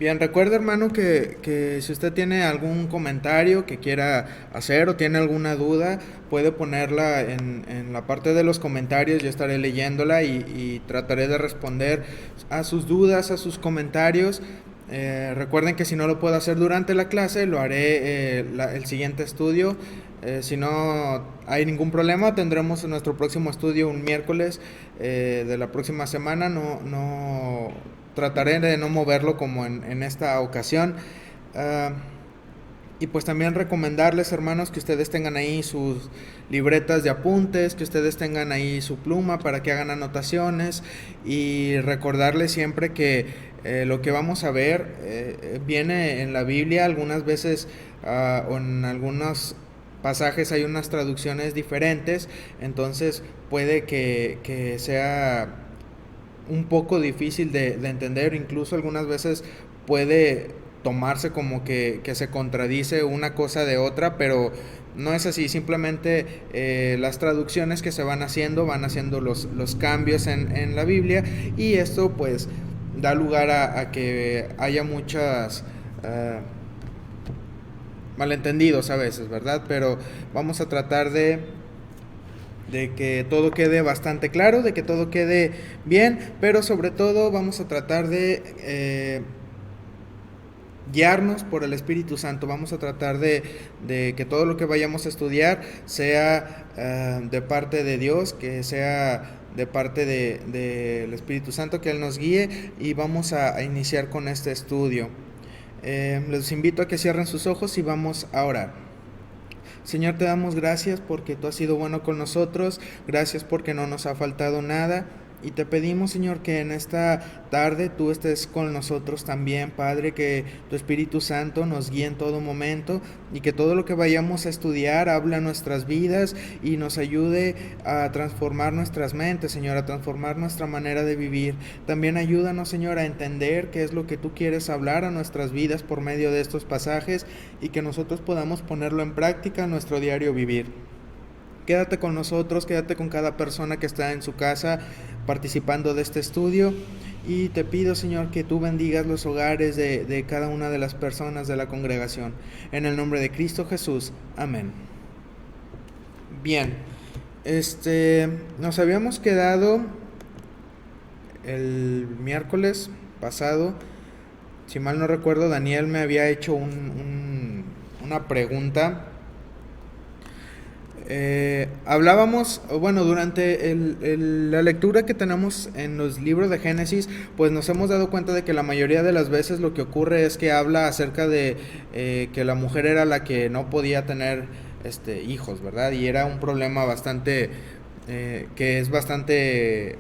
Bien, recuerda hermano que si usted tiene algún comentario que quiera hacer o tiene alguna duda, puede ponerla en la parte de los comentarios, yo estaré leyéndola y trataré de responder a sus dudas, a sus comentarios. Recuerden que si no lo puedo hacer durante la clase, lo haré el siguiente estudio. Si no hay ningún problema, tendremos nuestro próximo estudio un miércoles de la próxima semana. No trataré de no moverlo como en esta ocasión. Uh, y pues también recomendarles, hermanos, que ustedes tengan ahí sus libretas de apuntes, que ustedes tengan ahí su pluma para que hagan anotaciones y recordarles siempre que lo que vamos a ver viene en la Biblia. Algunas veces o en algunos pasajes hay unas traducciones diferentes, entonces puede que sea un poco difícil de entender, incluso algunas veces puede tomarse como que se contradice una cosa de otra, pero no es así, simplemente las traducciones que se van haciendo los cambios en la Biblia, y esto pues da lugar a que haya muchas malentendidos a veces, ¿verdad? Pero vamos a tratar de que todo quede bastante claro, de que todo quede bien, pero sobre todo vamos a tratar de guiarnos por el Espíritu Santo. Vamos a tratar de que todo lo que vayamos a estudiar sea de parte de Dios, que sea de parte del Espíritu Santo, que Él nos guíe, y vamos a iniciar con este estudio. Les invito a que cierren sus ojos y vamos a orar. Señor, te damos gracias porque tú has sido bueno con nosotros, gracias porque no nos ha faltado nada, y te pedimos, Señor, que en esta tarde tú estés con nosotros también, Padre, que tu Espíritu Santo nos guíe en todo momento y que todo lo que vayamos a estudiar hable a nuestras vidas y nos ayude a transformar nuestras mentes, Señor, a transformar nuestra manera de vivir. También ayúdanos, Señor, a entender qué es lo que tú quieres hablar a nuestras vidas por medio de estos pasajes y que nosotros podamos ponerlo en práctica en nuestro diario vivir. Quédate con nosotros, quédate con cada persona que está en su casa participando de este estudio, y te pido, Señor, que tú bendigas los hogares de cada una de las personas de la congregación. En el nombre de Cristo Jesús. Amén. Bien, nos habíamos quedado el miércoles pasado, si mal no recuerdo, Daniel me había hecho una pregunta. Hablábamos, bueno, durante la lectura que tenemos en los libros de Génesis, pues nos hemos dado cuenta de que la mayoría de las veces lo que ocurre es que habla acerca de que la mujer era la que no podía tener hijos, ¿verdad? Y era un problema bastante, que es bastante,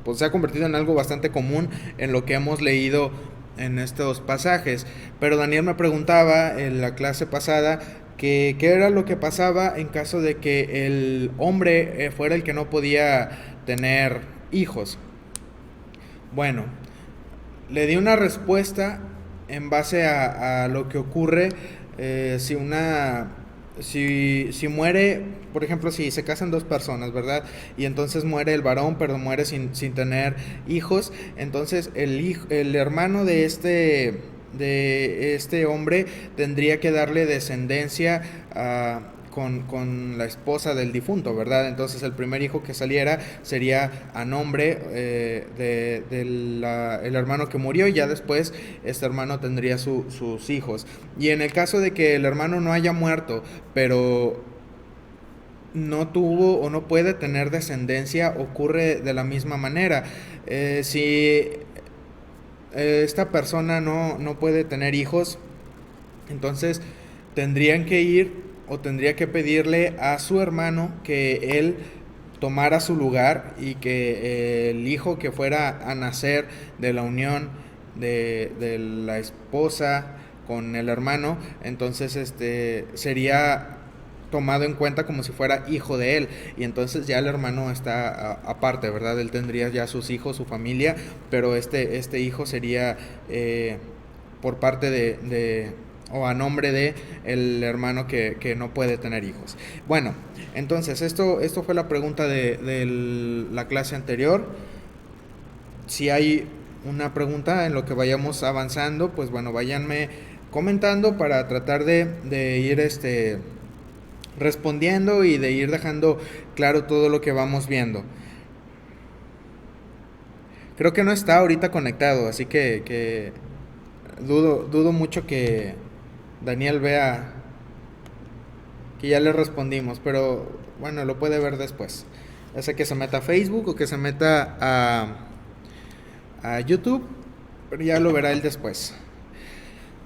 pues se ha convertido en algo bastante común en lo que hemos leído en estos pasajes. Pero Daniel me preguntaba en la clase pasada qué era lo que pasaba en caso de que el hombre fuera el que no podía tener hijos. Bueno, le di una respuesta en base a lo que ocurre si muere, por ejemplo, si se casan dos personas, ¿verdad? Y entonces muere el varón, pero muere sin tener hijos. Entonces el hermano de este hombre tendría que darle descendencia con la esposa del difunto, ¿verdad? Entonces el primer hijo que saliera sería a nombre del hermano que murió, y ya después este hermano tendría sus hijos. Y en el caso de que el hermano no haya muerto, pero no tuvo o no puede tener descendencia, ocurre de la misma manera. Si esta persona no puede tener hijos, entonces tendrían que ir o tendría que pedirle a su hermano que él tomara su lugar, y que el hijo que fuera a nacer de la unión de la esposa con el hermano, entonces sería tomado en cuenta como si fuera hijo de él, y entonces ya el hermano está aparte, ¿verdad? Él tendría ya sus hijos, su familia, pero este hijo sería por parte o a nombre de el hermano que no puede tener hijos. Bueno, entonces esto fue la pregunta de la clase anterior. Si hay una pregunta en lo que vayamos avanzando, pues bueno, váyanme comentando para tratar de ir respondiendo y de ir dejando claro todo lo que vamos viendo. Creo que no está ahorita conectado, así que dudo mucho que Daniel vea que ya le respondimos, pero bueno, lo puede ver después. Ya sea que se meta a Facebook o que se meta a YouTube, pero ya lo verá él después.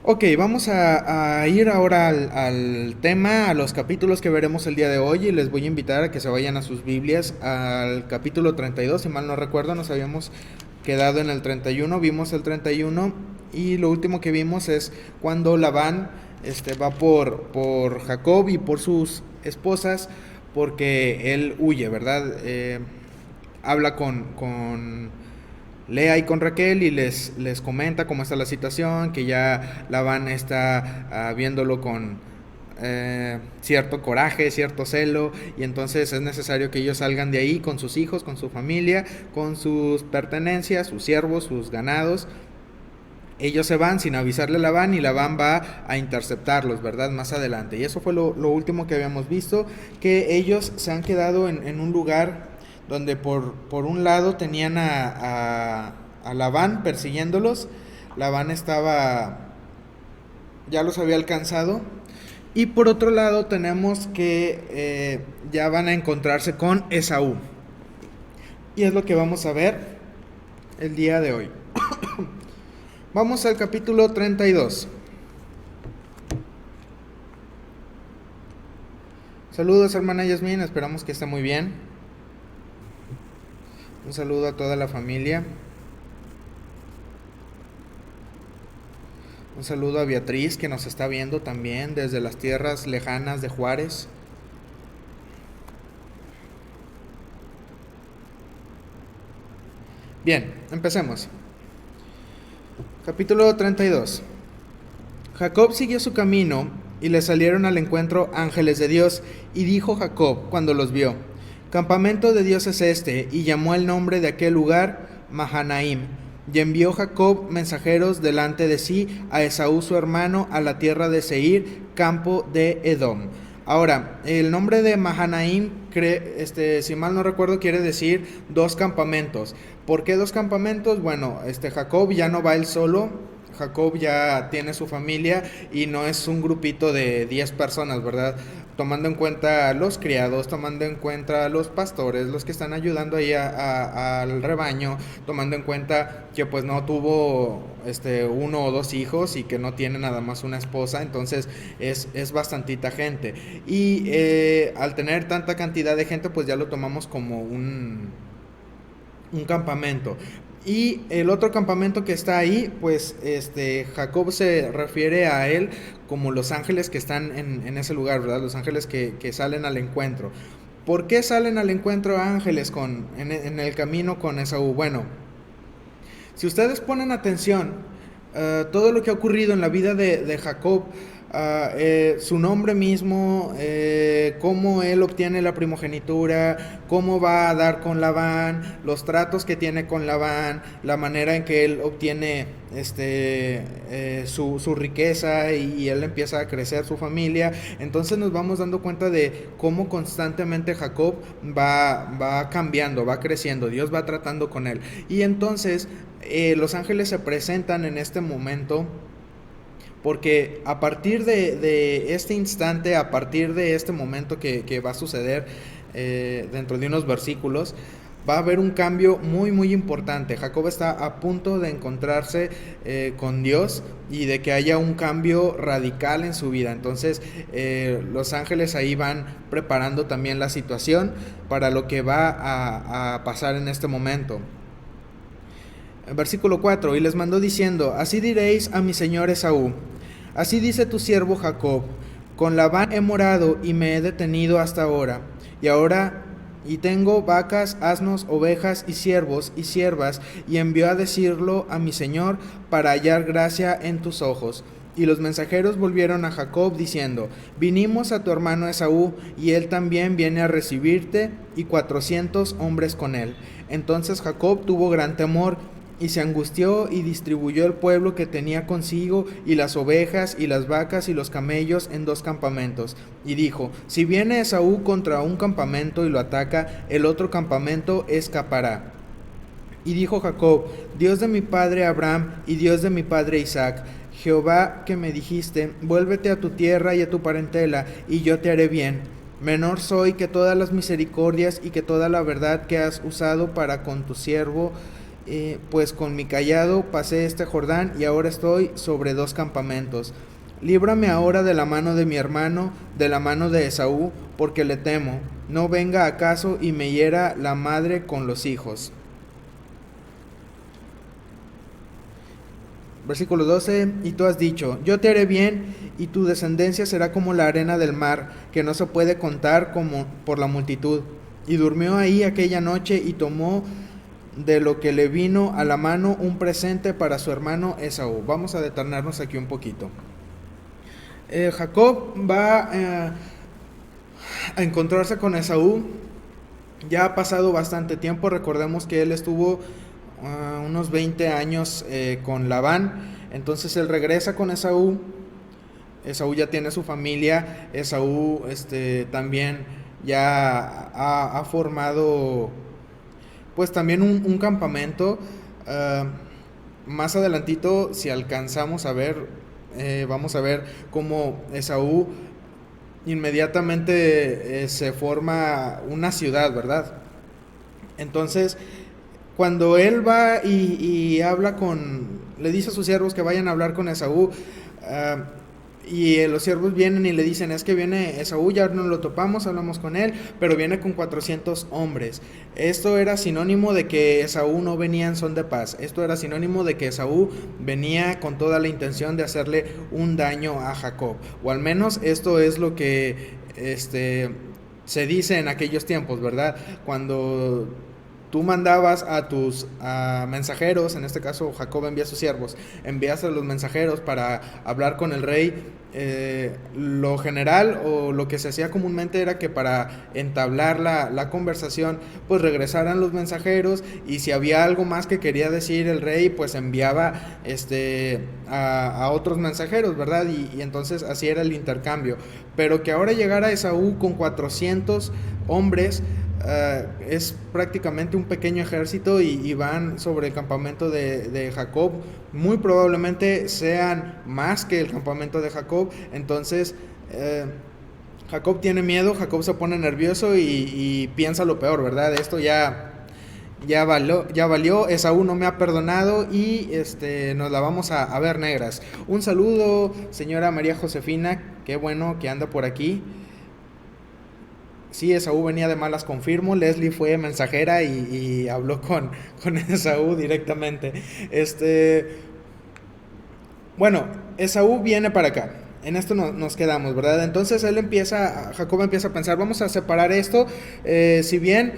Ok, vamos a ir ahora al tema, a los capítulos que veremos el día de hoy, y les voy a invitar a que se vayan a sus Biblias al capítulo 32, si mal no recuerdo, nos habíamos quedado en el 31, vimos el 31 y lo último que vimos es cuando Labán va por Jacob y por sus esposas, porque él huye, ¿verdad? Habla con Lea y con Raquel y les comenta cómo está la situación, que ya Labán está viéndolo con cierto coraje, cierto celo, y entonces es necesario que ellos salgan de ahí con sus hijos, con su familia, con sus pertenencias, sus siervos, sus ganados. Ellos se van sin avisarle a Labán y Labán va a interceptarlos, ¿verdad? Más adelante. Y eso fue lo último que habíamos visto, que ellos se han quedado en un lugar donde por un lado tenían a Labán persiguiéndolos. Labán ya los había alcanzado. Y por otro lado tenemos que ya van a encontrarse con Esaú. Y es lo que vamos a ver el día de hoy. Vamos al capítulo 32. Saludos, hermana Yasmín, esperamos que esté muy bien. Un saludo a toda la familia. Un saludo a Beatriz, que nos está viendo también desde las tierras lejanas de Juárez. Bien, empecemos. Capítulo 32. Jacob siguió su camino y le salieron al encuentro ángeles de Dios, y dijo Jacob cuando los vio: Campamento de Dios es este, y llamó el nombre de aquel lugar Mahanaim. Y envió Jacob mensajeros delante de sí a Esaú su hermano a la tierra de Seir, campo de Edom. Ahora, el nombre de Mahanaim, si mal no recuerdo, quiere decir 2 campamentos. ¿Por qué 2 campamentos? Bueno, Jacob ya no va él solo. Jacob ya tiene su familia y no es un grupito de 10 personas, ¿verdad? Tomando en cuenta los criados, tomando en cuenta los pastores, los que están ayudando ahí al rebaño, tomando en cuenta que pues no tuvo 1 o 2 hijos y que no tiene nada más una esposa, entonces es bastantita gente. Y al tener tanta cantidad de gente, pues ya lo tomamos como un campamento. Y el otro campamento que está ahí, pues Jacob se refiere a él como los ángeles que están en ese lugar, ¿verdad? Los ángeles que salen al encuentro. ¿Por qué salen al encuentro ángeles en el camino con Esaú? Bueno, si ustedes ponen atención, todo lo que ha ocurrido en la vida de Jacob, su nombre mismo, cómo él obtiene la primogenitura, cómo va a dar con Labán, los tratos que tiene con Labán, la manera en que él obtiene su riqueza y él empieza a crecer su familia. Entonces nos vamos dando cuenta de cómo constantemente Jacob va cambiando, va creciendo, Dios va tratando con él. Y entonces los ángeles se presentan en este momento, porque a partir de este instante, a partir de este momento que va a suceder dentro de unos versículos, va a haber un cambio muy muy importante. Jacob está a punto de encontrarse con Dios y de que haya un cambio radical en su vida. Entonces los ángeles ahí van preparando también la situación para lo que va a pasar en este momento. Versículo 4: Y les mandó diciendo: Así diréis a mi señor Esaú: Así dice tu siervo Jacob: Con Labán he morado y me he detenido hasta ahora, y tengo vacas, asnos, ovejas y siervos y siervas, y envió a decirlo a mi señor para hallar gracia en tus ojos. Y los mensajeros volvieron a Jacob diciendo: Vinimos a tu hermano Esaú, y él también viene a recibirte, y 400 hombres con él. Entonces Jacob tuvo gran temor, y se angustió y distribuyó el pueblo que tenía consigo y las ovejas y las vacas y los camellos en 2 campamentos. Y dijo, si viene Esaú contra un campamento y lo ataca, el otro campamento escapará. Y dijo Jacob, Dios de mi padre Abraham y Dios de mi padre Isaac, Jehová que me dijiste, vuélvete a tu tierra y a tu parentela, y yo te haré bien. Menor soy que todas las misericordias y que toda la verdad que has usado para con tu siervo, pues con mi cayado pasé este Jordán y ahora estoy sobre 2 campamentos. Líbrame ahora de la mano de mi hermano, de la mano de Esaú, porque le temo. No venga acaso y me hiera la madre con los hijos. Versículo 12, y tú has dicho, yo te haré bien, y tu descendencia será como la arena del mar, que no se puede contar como por la multitud. Y durmió ahí aquella noche, y tomó de lo que le vino a la mano un presente para su hermano Esaú. Vamos a detenernos aquí un poquito. Jacob va a encontrarse con Esaú. Ya ha pasado bastante tiempo, recordemos que él estuvo unos 20 años con Labán. Entonces él regresa con Esaú. Esaú ya tiene su familia. Esaú también ya ha formado pues también un campamento. Más adelantito, si alcanzamos a ver, vamos a ver cómo Esaú inmediatamente se forma una ciudad, ¿verdad? Entonces cuando él va y habla le dice a sus siervos que vayan a hablar con Esaú, y los siervos vienen y le dicen, es que viene Esaú, ya no lo topamos, hablamos con él, pero viene con 400 hombres. Esto era sinónimo de que Esaú no venía en son de paz. Esto era sinónimo de que Esaú venía con toda la intención de hacerle un daño a Jacob, o al menos esto es lo que se dice en aquellos tiempos, ¿verdad? Cuando tú mandabas a tus mensajeros, en este caso Jacob envía a sus siervos, envías a los mensajeros para hablar con el rey. Lo general o lo que se hacía comúnmente era que para entablar la conversación, pues regresaran los mensajeros, y si había algo más que quería decir el rey, pues enviaba a otros mensajeros, ¿verdad? Y entonces así era el intercambio. Pero que ahora llegara Esaú con 400 hombres, es prácticamente un pequeño ejército, y van sobre el campamento de Jacob. Muy probablemente sean más que el campamento de Jacob. Entonces Jacob tiene miedo, Jacob se pone nervioso y piensa lo peor, ¿verdad? Esto ya valió, Esaú no me ha perdonado y nos la vamos a ver negras. Un saludo, señora María Josefina, qué bueno que anda por aquí. Sí, Esaú venía de malas, confirmo. Leslie fue mensajera y habló con Esaú directamente. Bueno, Esaú viene para acá. En esto nos quedamos, ¿verdad? Entonces Jacob empieza a pensar, vamos a separar esto. Si bien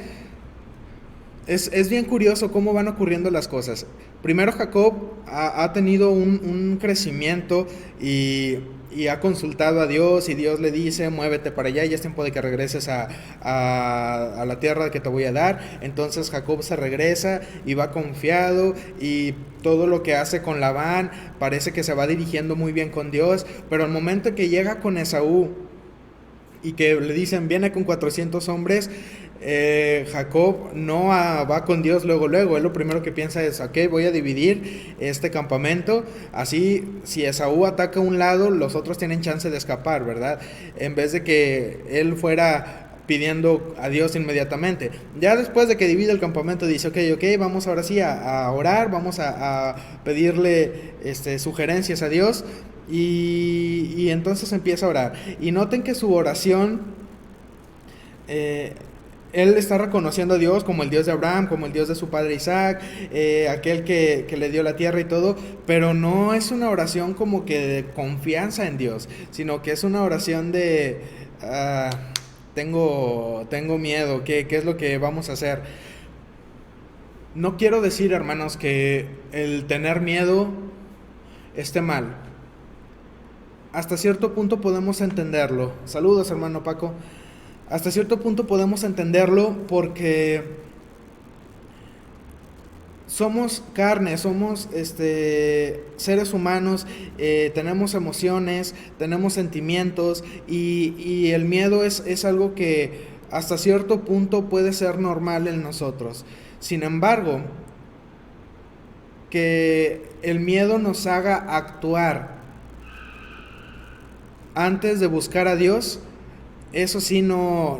es bien curioso cómo van ocurriendo las cosas. Primero Jacob ha tenido un crecimiento y ha consultado a Dios, y Dios le dice, muévete para allá, ya es tiempo de que regreses a la tierra que te voy a dar. Entonces Jacob se regresa y va confiado, y todo lo que hace con Labán parece que se va dirigiendo muy bien con Dios. Pero al momento que llega con Esaú y que le dicen, viene con 400 hombres, Jacob no va con Dios luego. Él lo primero que piensa es, ok, voy a dividir este campamento, así si Esaú ataca un lado, los otros tienen chance de escapar, ¿verdad? En vez de que él fuera pidiendo a Dios inmediatamente. Ya después de que divide el campamento, dice, ok, vamos ahora sí a orar, vamos a pedirle sugerencias a Dios, y entonces empieza a orar. Y noten que su oración, él está reconociendo a Dios como el Dios de Abraham, como el Dios de su padre Isaac, aquel que le dio la tierra y todo, pero no es una oración como que de confianza en Dios, sino que es una oración de tengo miedo, ¿qué es lo que vamos a hacer? No quiero decir, hermanos, que el tener miedo esté mal. Hasta cierto punto podemos entenderlo. Saludos, hermano Paco. Hasta cierto punto podemos entenderlo, porque somos carne, somos seres humanos, tenemos emociones, tenemos sentimientos y el miedo es algo que hasta cierto punto puede ser normal en nosotros. Sin embargo, que el miedo nos haga actuar antes de buscar a Dios, eso sí, no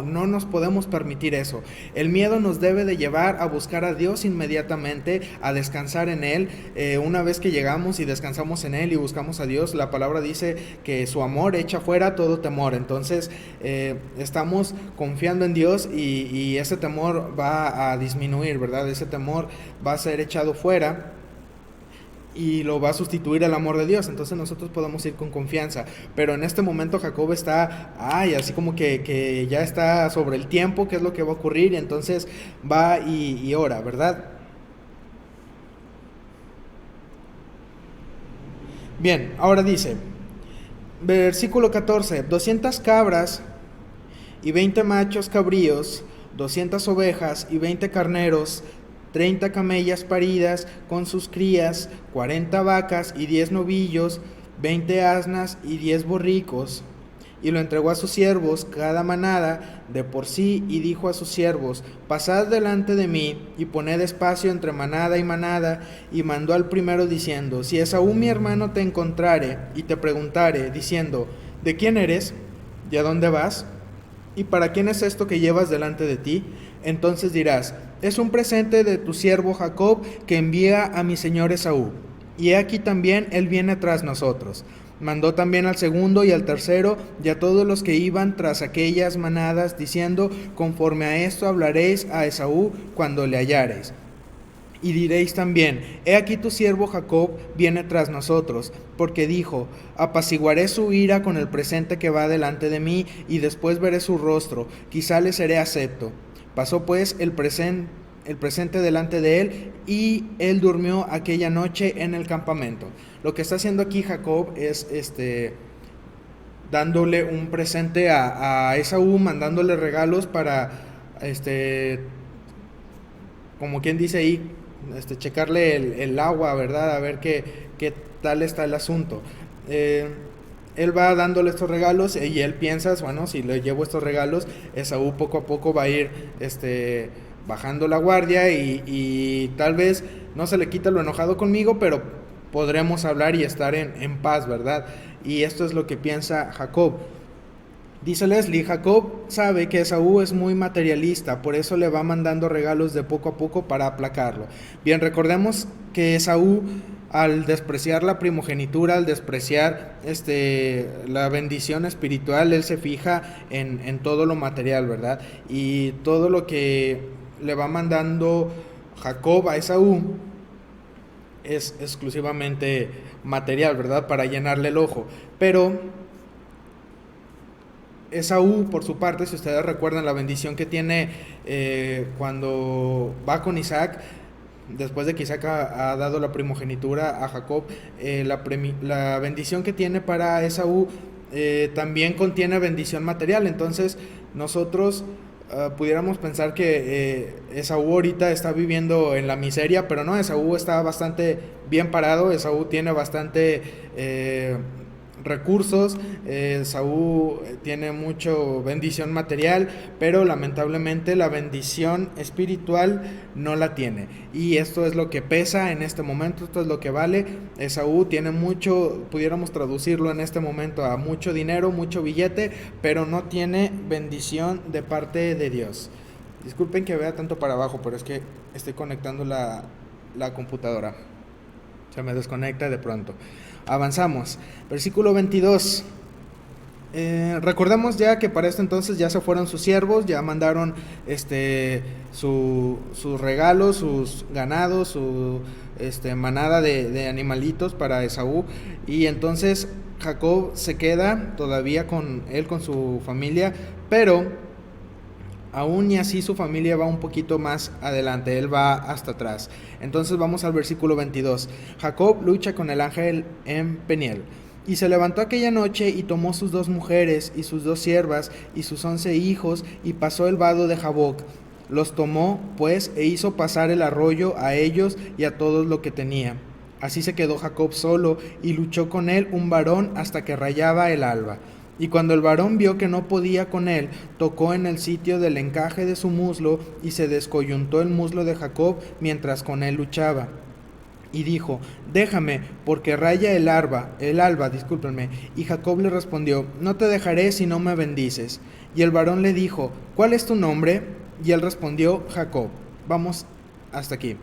nos podemos permitir eso. El miedo nos debe de llevar a buscar a Dios inmediatamente, a descansar en Él. Una vez que llegamos y descansamos en Él y buscamos a Dios, la palabra dice que su amor echa fuera todo temor. Entonces estamos confiando en Dios y ese temor va a disminuir, ¿verdad? Ese temor va a ser echado fuera y lo va a sustituir el amor de Dios. Entonces nosotros podemos ir con confianza. Pero en este momento Jacob está, así como que ya está sobre el tiempo, qué es lo que va a ocurrir, y entonces va y ora, ¿verdad? Bien, ahora dice, versículo 14, 200 cabras y 20 machos cabríos, 200 ovejas y 20 carneros, 30 camellas paridas con sus crías, 40 vacas y 10 novillos, 20 asnas y 10 borricos. Y lo entregó a sus siervos, cada manada de por sí, y dijo a sus siervos, pasad delante de mí, y poned espacio entre manada, y mandó al primero diciendo, si Esaú mi hermano te encontrare, y te preguntare, diciendo, ¿de quién eres? ¿Y a dónde vas? ¿Y para quién es esto que llevas delante de ti? Entonces dirás, es un presente de tu siervo Jacob que envía a mi señor Esaú. Y he aquí también él viene tras nosotros. Mandó también al segundo y al tercero y a todos los que iban tras aquellas manadas, diciendo, conforme a esto hablaréis a Esaú cuando le hallareis. Y diréis también, he aquí tu siervo Jacob viene tras nosotros, porque dijo, apaciguaré su ira con el presente que va delante de mí, y después veré su rostro, quizá le seré acepto. Pasó pues el presente delante de él, y él durmió aquella noche en el campamento. Lo que está haciendo aquí Jacob es dándole un presente a Esaú, mandándole regalos para como quien dice ahí, checarle el agua, ¿verdad? A ver qué tal está el asunto. Él va dándole estos regalos y él piensa, bueno, si le llevo estos regalos, Esaú poco a poco va a ir bajando la guardia y tal vez no se le quita lo enojado conmigo, pero podremos hablar y estar en paz, ¿verdad? Y esto es lo que piensa Jacob. Dice Leslie, Jacob sabe que Esaú es muy materialista, por eso le va mandando regalos de poco a poco para aplacarlo. Bien, recordemos que Esaú, al despreciar la primogenitura, al despreciar la bendición espiritual, él se fija en todo lo material, ¿verdad? Y todo lo que le va mandando Jacob a Esaú es exclusivamente material, ¿verdad? Para llenarle el ojo. Pero Esaú, por su parte, si ustedes recuerdan la bendición que tiene cuando va con Isaac, después de que Isaac ha dado la primogenitura a Jacob, la bendición que tiene para Esaú también contiene bendición material. Entonces nosotros pudiéramos pensar que Esaú ahorita está viviendo en la miseria, pero no, Esaú está bastante bien parado, Esaú tiene bastante recursos, Esaú tiene mucha bendición material, pero lamentablemente la bendición espiritual no la tiene, y esto es lo que pesa en este momento, esto es lo que vale. Esaú tiene mucho, pudiéramos traducirlo en este momento a mucho dinero, mucho billete, pero no tiene bendición de parte de Dios. Disculpen que vea tanto para abajo, pero es que estoy conectando la computadora, se me desconecta de pronto. Avanzamos, versículo 22. Recordemos ya que para esto entonces ya se fueron sus siervos, ya mandaron sus regalos, sus ganados, su manada de animalitos para Esaú, y entonces Jacob se queda todavía con su familia, pero aún y así su familia va un poquito más adelante, él va hasta atrás. Entonces vamos al versículo 22. Jacob lucha con el ángel en Peniel. Y se levantó aquella noche y tomó sus 2 mujeres y sus 2 siervas y sus 11 hijos y pasó el vado de Jaboc. Los tomó, pues, e hizo pasar el arroyo a ellos y a todos lo que tenía. Así se quedó Jacob solo, y luchó con él un varón hasta que rayaba el alba. Y cuando el varón vio que no podía con él, tocó en el sitio del encaje de su muslo, y se descoyuntó el muslo de Jacob mientras con él luchaba. Y dijo: déjame, porque raya el alba, discúlpenme. Y Jacob le respondió: no te dejaré si no me bendices. Y el varón le dijo: ¿cuál es tu nombre? Y él respondió: Jacob. Vamos hasta aquí.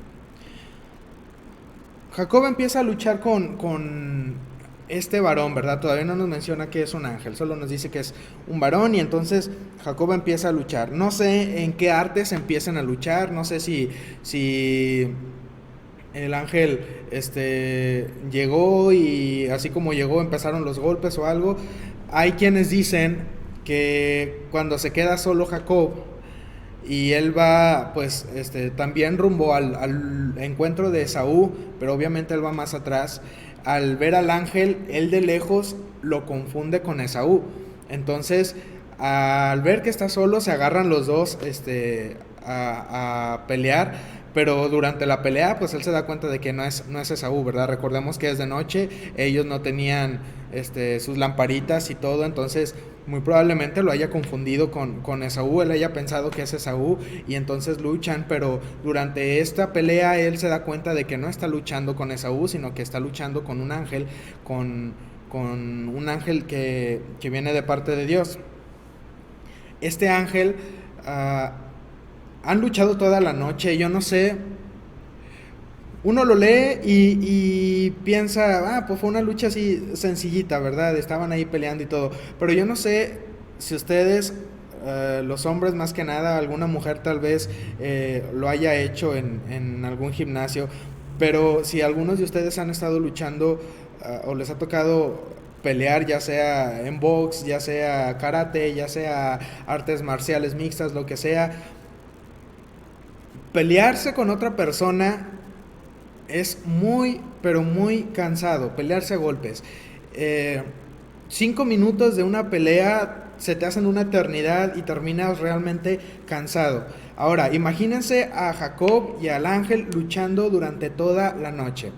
Jacob empieza a luchar con este varón, ¿verdad? Todavía no nos menciona que es un ángel, solo nos dice que es un varón, y entonces Jacob empieza a luchar. No sé en qué artes empiezan a luchar, no sé si el ángel llegó y así como llegó empezaron los golpes o algo. Hay quienes dicen que cuando se queda solo Jacob y él va pues también rumbo al encuentro de Esaú, pero obviamente él va más atrás, al ver al ángel, él de lejos lo confunde con Esaú. Entonces, al ver que está solo, se agarran los dos a pelear, pero durante la pelea, pues él se da cuenta de que no es Esaú, ¿verdad? Recordemos que es de noche, ellos no tenían sus lamparitas y todo, entonces muy probablemente lo haya confundido con Esaú, él haya pensado que es Esaú, y entonces luchan, pero durante esta pelea él se da cuenta de que no está luchando con Esaú, sino que está luchando con un ángel, con un ángel que viene de parte de Dios. Este ángel han luchado toda la noche, yo no sé. Uno lo lee y piensa, pues fue una lucha así sencillita, ¿verdad? Estaban ahí peleando y todo. Pero yo no sé si ustedes, los hombres más que nada, alguna mujer tal vez lo haya hecho en algún gimnasio. Pero si algunos de ustedes han estado luchando o les ha tocado pelear, ya sea en box, ya sea karate, ya sea artes marciales mixtas, lo que sea, pelearse con otra persona es muy, pero muy cansado, pelearse a golpes. 5 minutos de una pelea se te hacen una eternidad y terminas realmente cansado. Ahora, imagínense a Jacob y al ángel luchando durante toda la noche.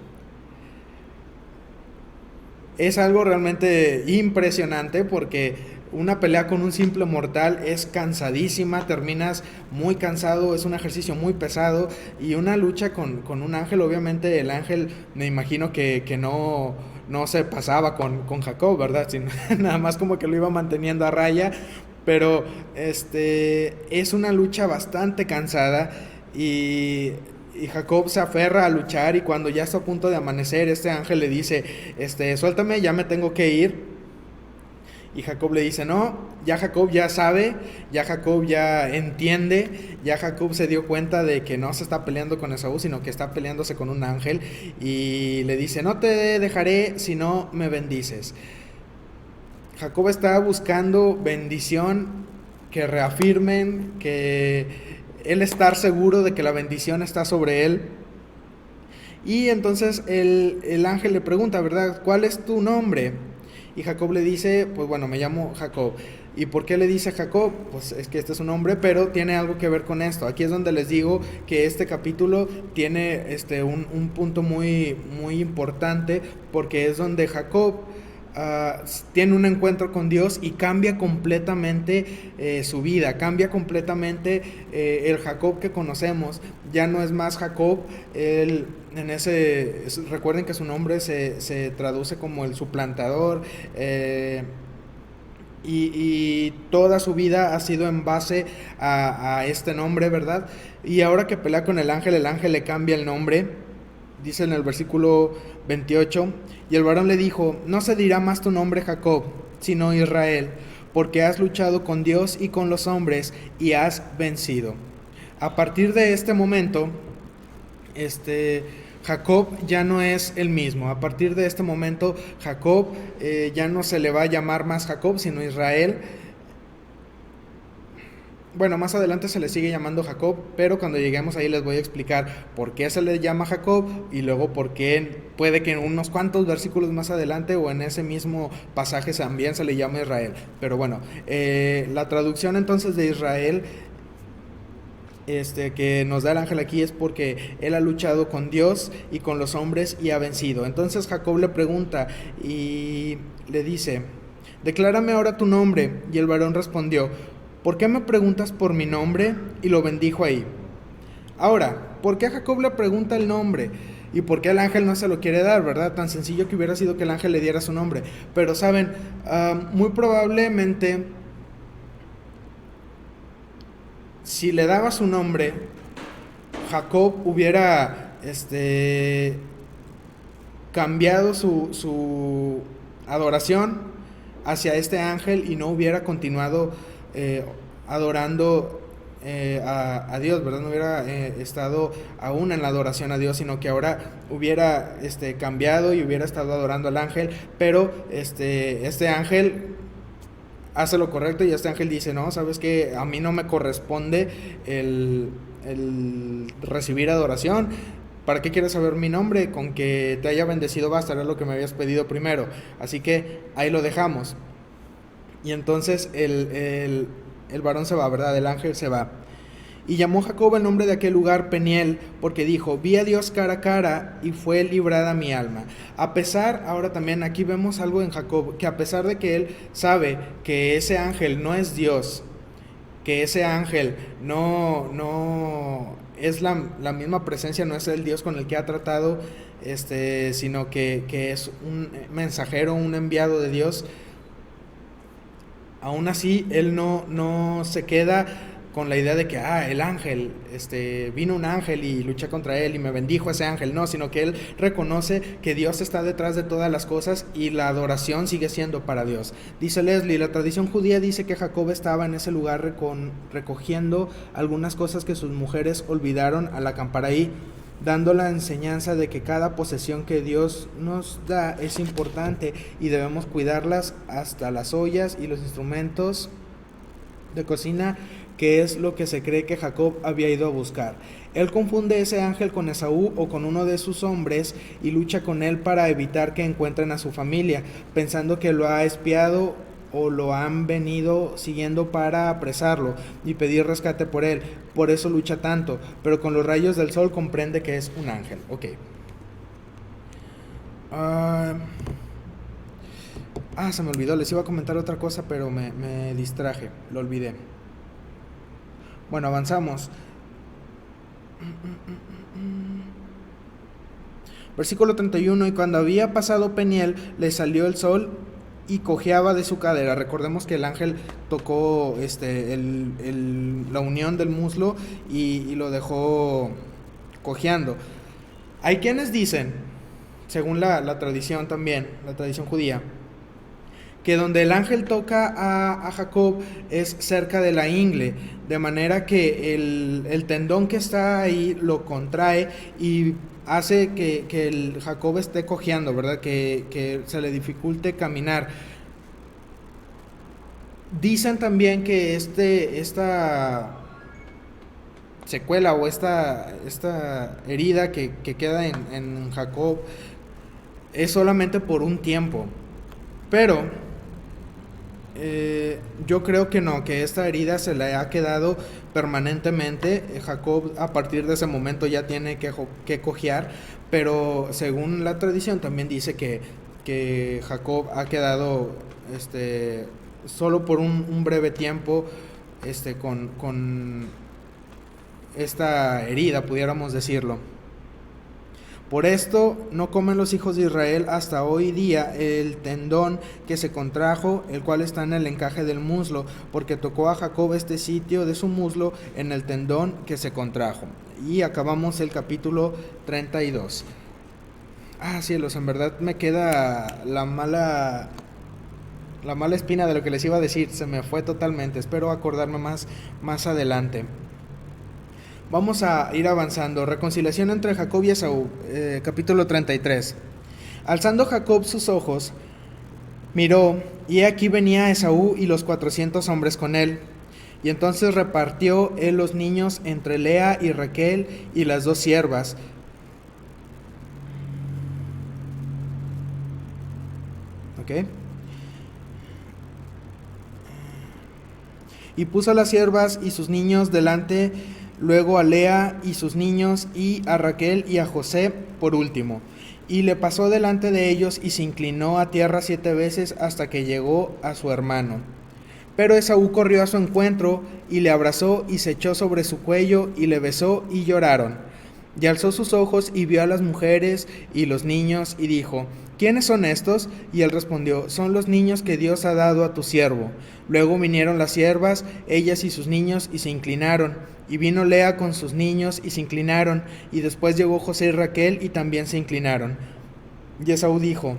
Es algo realmente impresionante porque una pelea con un simple mortal es cansadísima, terminas muy cansado, es un ejercicio muy pesado, y una lucha con un ángel, obviamente el ángel me imagino que no se pasaba con Jacob, ¿verdad? Sino, nada más como que lo iba manteniendo a raya, pero es una lucha bastante cansada, y Jacob se aferra a luchar, y cuando ya está a punto de amanecer, este ángel le dice, suéltame, ya me tengo que ir. Y Jacob le dice, no, ya Jacob ya sabe, ya Jacob ya entiende, ya Jacob se dio cuenta de que no se está peleando con Esaú, sino que está peleándose con un ángel, y le dice, no te dejaré si no me bendices. Jacob está buscando bendición, que reafirmen, que él estar seguro de que la bendición está sobre él. Y entonces el ángel le pregunta, ¿verdad? ¿Cuál es tu nombre? Y Jacob le dice, pues bueno, me llamo Jacob. ¿Y por qué le dice Jacob? Pues es que este es un nombre, pero tiene algo que ver con esto. Aquí es donde les digo que este capítulo tiene un punto muy, muy importante, porque es donde Jacob tiene un encuentro con Dios y cambia completamente su vida, cambia completamente el Jacob que conocemos. Ya no es más Jacob, él recuerden que su nombre se traduce como el suplantador, y toda su vida ha sido en base a este nombre, ¿verdad? Y ahora que pelea con el ángel le cambia el nombre. Dice en el versículo 28, y el varón le dijo, no se dirá más tu nombre Jacob, sino Israel, porque has luchado con Dios y con los hombres y has vencido. A partir de este momento, Jacob ya no es el mismo. A partir de este momento, Jacob ya no se le va a llamar más Jacob, sino Israel. Bueno, más adelante se le sigue llamando Jacob, pero cuando lleguemos ahí les voy a explicar por qué se le llama Jacob, y luego por qué puede que en unos cuantos versículos más adelante o en ese mismo pasaje también se le llama Israel. Pero bueno, la traducción entonces de Israel que nos da el ángel aquí es porque él ha luchado con Dios y con los hombres y ha vencido. Entonces Jacob le pregunta y le dice: declárame ahora tu nombre. Y el varón respondió: ¿por qué me preguntas por mi nombre? Y lo bendijo ahí. Ahora, ¿por qué a Jacob le pregunta el nombre? ¿Y por qué el ángel no se lo quiere dar, verdad? Tan sencillo que hubiera sido que el ángel le diera su nombre. Pero saben, muy probablemente, si le daba su nombre, Jacob hubiera cambiado su adoración hacia este ángel y no hubiera continuado adorando a Dios, ¿verdad? No hubiera estado aún en la adoración a Dios, sino que ahora hubiera cambiado y hubiera estado adorando al ángel, pero este ángel hace lo correcto y este ángel dice: no, sabes que a mí no me corresponde el recibir adoración. ¿Para qué quieres saber mi nombre? Con que te haya bendecido basta, era lo que me habías pedido primero. Así que ahí lo dejamos. Y entonces el varón se va, ¿verdad? El ángel se va. Y llamó Jacob el nombre de aquel lugar Peniel, porque dijo: vi a Dios cara a cara y fue librada mi alma. A pesar, ahora también aquí vemos algo en Jacob, que a pesar de que él sabe que ese ángel no es Dios, que ese ángel no es la misma presencia, no es el Dios con el que ha tratado, sino que es un mensajero, un enviado de Dios. Aún así, él no se queda con la idea de que el ángel, vino un ángel y luché contra él y me bendijo ese ángel. No, sino que él reconoce que Dios está detrás de todas las cosas y la adoración sigue siendo para Dios. Dice Leslie: la tradición judía dice que Jacob estaba en ese lugar recogiendo algunas cosas que sus mujeres olvidaron al acampar ahí, dando la enseñanza de que cada posesión que Dios nos da es importante y debemos cuidarlas, hasta las ollas y los instrumentos de cocina, que es lo que se cree que Jacob había ido a buscar. Él confunde ese ángel con Esaú o con uno de sus hombres y lucha con él para evitar que encuentren a su familia, pensando que lo ha espiado o lo han venido siguiendo para apresarlo y pedir rescate por él. Por eso lucha tanto, pero con los rayos del sol comprende que es un ángel. Ok. Se me olvidó, les iba a comentar otra cosa, pero me distraje, lo olvidé. Bueno, avanzamos. Versículo 31: y cuando había pasado Peniel, le salió el sol y cojeaba de su cadera. Recordemos que el ángel tocó la unión del muslo y lo dejó cojeando. Hay quienes dicen, según la tradición también, la tradición judía, que donde el ángel toca a Jacob es cerca de la ingle, de manera que el tendón que está ahí lo contrae y hace que el Jacob esté cojeando, ¿verdad? Que se le dificulte caminar. Dicen también que esta secuela o esta herida que queda en Jacob es solamente por un tiempo, pero yo creo que no, que esta herida se le ha quedado permanentemente. Jacob a partir de ese momento ya tiene que cojear, pero según la tradición también dice que Jacob ha quedado solo por un breve tiempo con esta herida, pudiéramos decirlo. Por esto no comen los hijos de Israel hasta hoy día el tendón que se contrajo, el cual está en el encaje del muslo, porque tocó a Jacob este sitio de su muslo en el tendón que se contrajo. Y acabamos el capítulo 32. Cielos, en verdad me queda la mala espina de lo que les iba a decir, se me fue totalmente. Espero acordarme más adelante. Vamos a ir avanzando. Reconciliación entre Jacob y Esaú, capítulo 33. Alzando Jacob sus ojos, miró, y aquí venía Esaú y los 400 hombres con él. Y entonces repartió él los niños entre Lea y Raquel y las 2 siervas. ¿Ok? Y puso a las siervas y sus niños delante luego a Lea y sus niños, y a Raquel y a José por último. Y le pasó delante de ellos y se inclinó a tierra 7 veces hasta que llegó a su hermano. Pero Esaú corrió a su encuentro y le abrazó y se echó sobre su cuello y le besó y lloraron. Y alzó sus ojos y vio a las mujeres y los niños y dijo: ¿Quiénes son estos? Y él respondió: son los niños que Dios ha dado a tu siervo. Luego vinieron las siervas, ellas y sus niños, y se inclinaron. Y vino Lea con sus niños y se inclinaron. Y después llegó José y Raquel y también se inclinaron. Y Esaú dijo: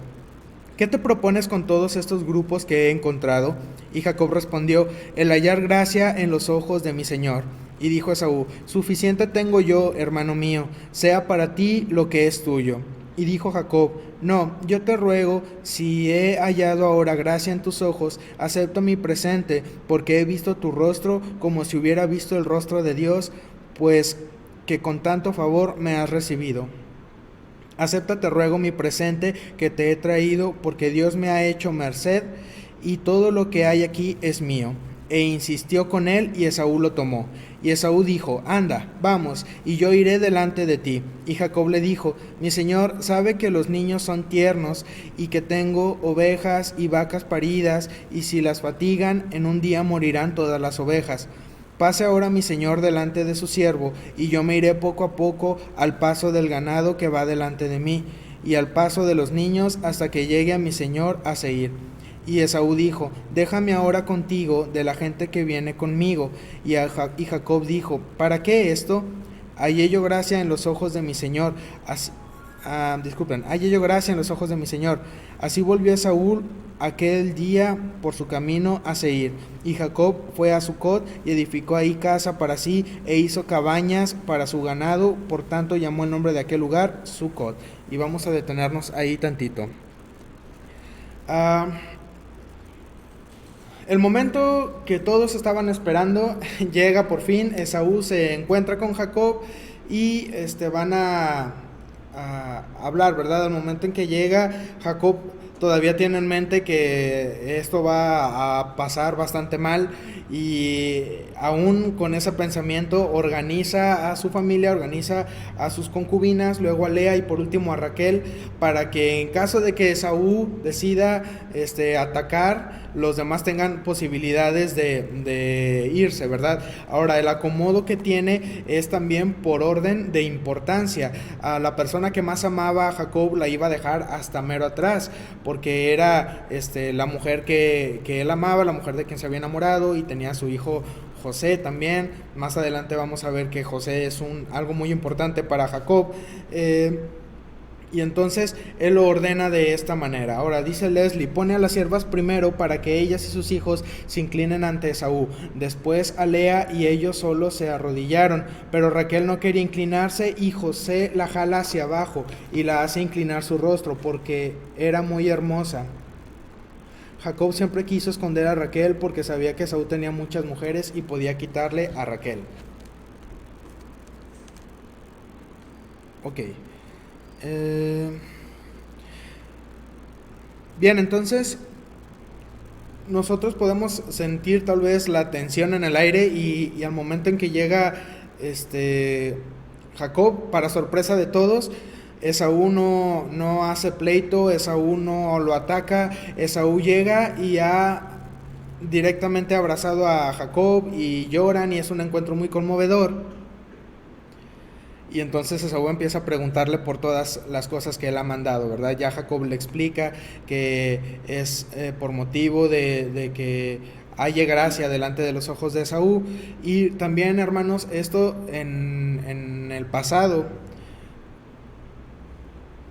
¿qué te propones con todos estos grupos que he encontrado? Y Jacob respondió: el hallar gracia en los ojos de mi señor. Y dijo Esaú: suficiente tengo yo, hermano mío, sea para ti lo que es tuyo. Y dijo Jacob: no, yo te ruego, si he hallado ahora gracia en tus ojos, acepta mi presente, porque he visto tu rostro como si hubiera visto el rostro de Dios, pues que con tanto favor me has recibido. Acepta, te ruego, mi presente que te he traído, porque Dios me ha hecho merced, y todo lo que hay aquí es mío. E insistió con él, y Esaú lo tomó. Y Esaú dijo: anda, vamos, y yo iré delante de ti. Y Jacob le dijo: mi señor sabe que los niños son tiernos, y que tengo ovejas y vacas paridas, y si las fatigan, en un día morirán todas las ovejas. Pase ahora mi señor delante de su siervo, y yo me iré poco a poco al paso del ganado que va delante de mí, y al paso de los niños, hasta que llegue a mi señor a Seir. Y Esaú dijo: déjame ahora contigo de la gente que viene conmigo. Y Jacob dijo: ¿para qué esto? Hallé yo gracia en los ojos de mi señor. Hallé yo gracia en los ojos de mi señor. Así volvió Esaú aquel día por su camino a Seir. Y Jacob fue a Sucot y edificó ahí casa para sí, e hizo cabañas para su ganado. Por tanto llamó el nombre de aquel lugar Sucot. Y vamos a detenernos ahí tantito. El momento que todos estaban esperando llega por fin. Esaú se encuentra con Jacob y van a hablar, ¿verdad? Al momento en que llega, Jacob todavía tiene en mente que esto va a pasar bastante mal, y aún con ese pensamiento organiza a su familia, organiza a sus concubinas, luego a Lea y por último a Raquel, para que en caso de que Esaú decida atacar, los demás tengan posibilidades de irse, ¿verdad? Ahora, el acomodo que tiene es también por orden de importancia. A la persona que más amaba a Jacob la iba a dejar hasta mero atrás, porque era la mujer que él amaba, la mujer de quien se había enamorado, y tenía a su hijo José también. Más adelante vamos a ver que José es algo muy importante para Jacob. Y entonces él lo ordena de esta manera. Ahora dice Leslie: pone a las siervas primero para que ellas y sus hijos se inclinen ante Esaú. Después a Lea, y ellos solos se arrodillaron. Pero Raquel no quería inclinarse, y José la jala hacia abajo y la hace inclinar su rostro, porque era muy hermosa. Jacob siempre quiso esconder a Raquel porque sabía que Esaú tenía muchas mujeres y podía quitarle a Raquel. Ok. Bien, entonces nosotros podemos sentir tal vez la tensión en el aire, y al momento en que llega Jacob, para sorpresa de todos, Esaú no hace pleito, Esaú no lo ataca. Esaú llega y ha directamente abrazado a Jacob y lloran, y es un encuentro muy conmovedor. Y entonces Esaú empieza a preguntarle por todas las cosas que él ha mandado, ¿verdad? Ya Jacob le explica que es por motivo de que haya gracia delante de los ojos de Esaú. Y también, hermanos, esto en el pasado,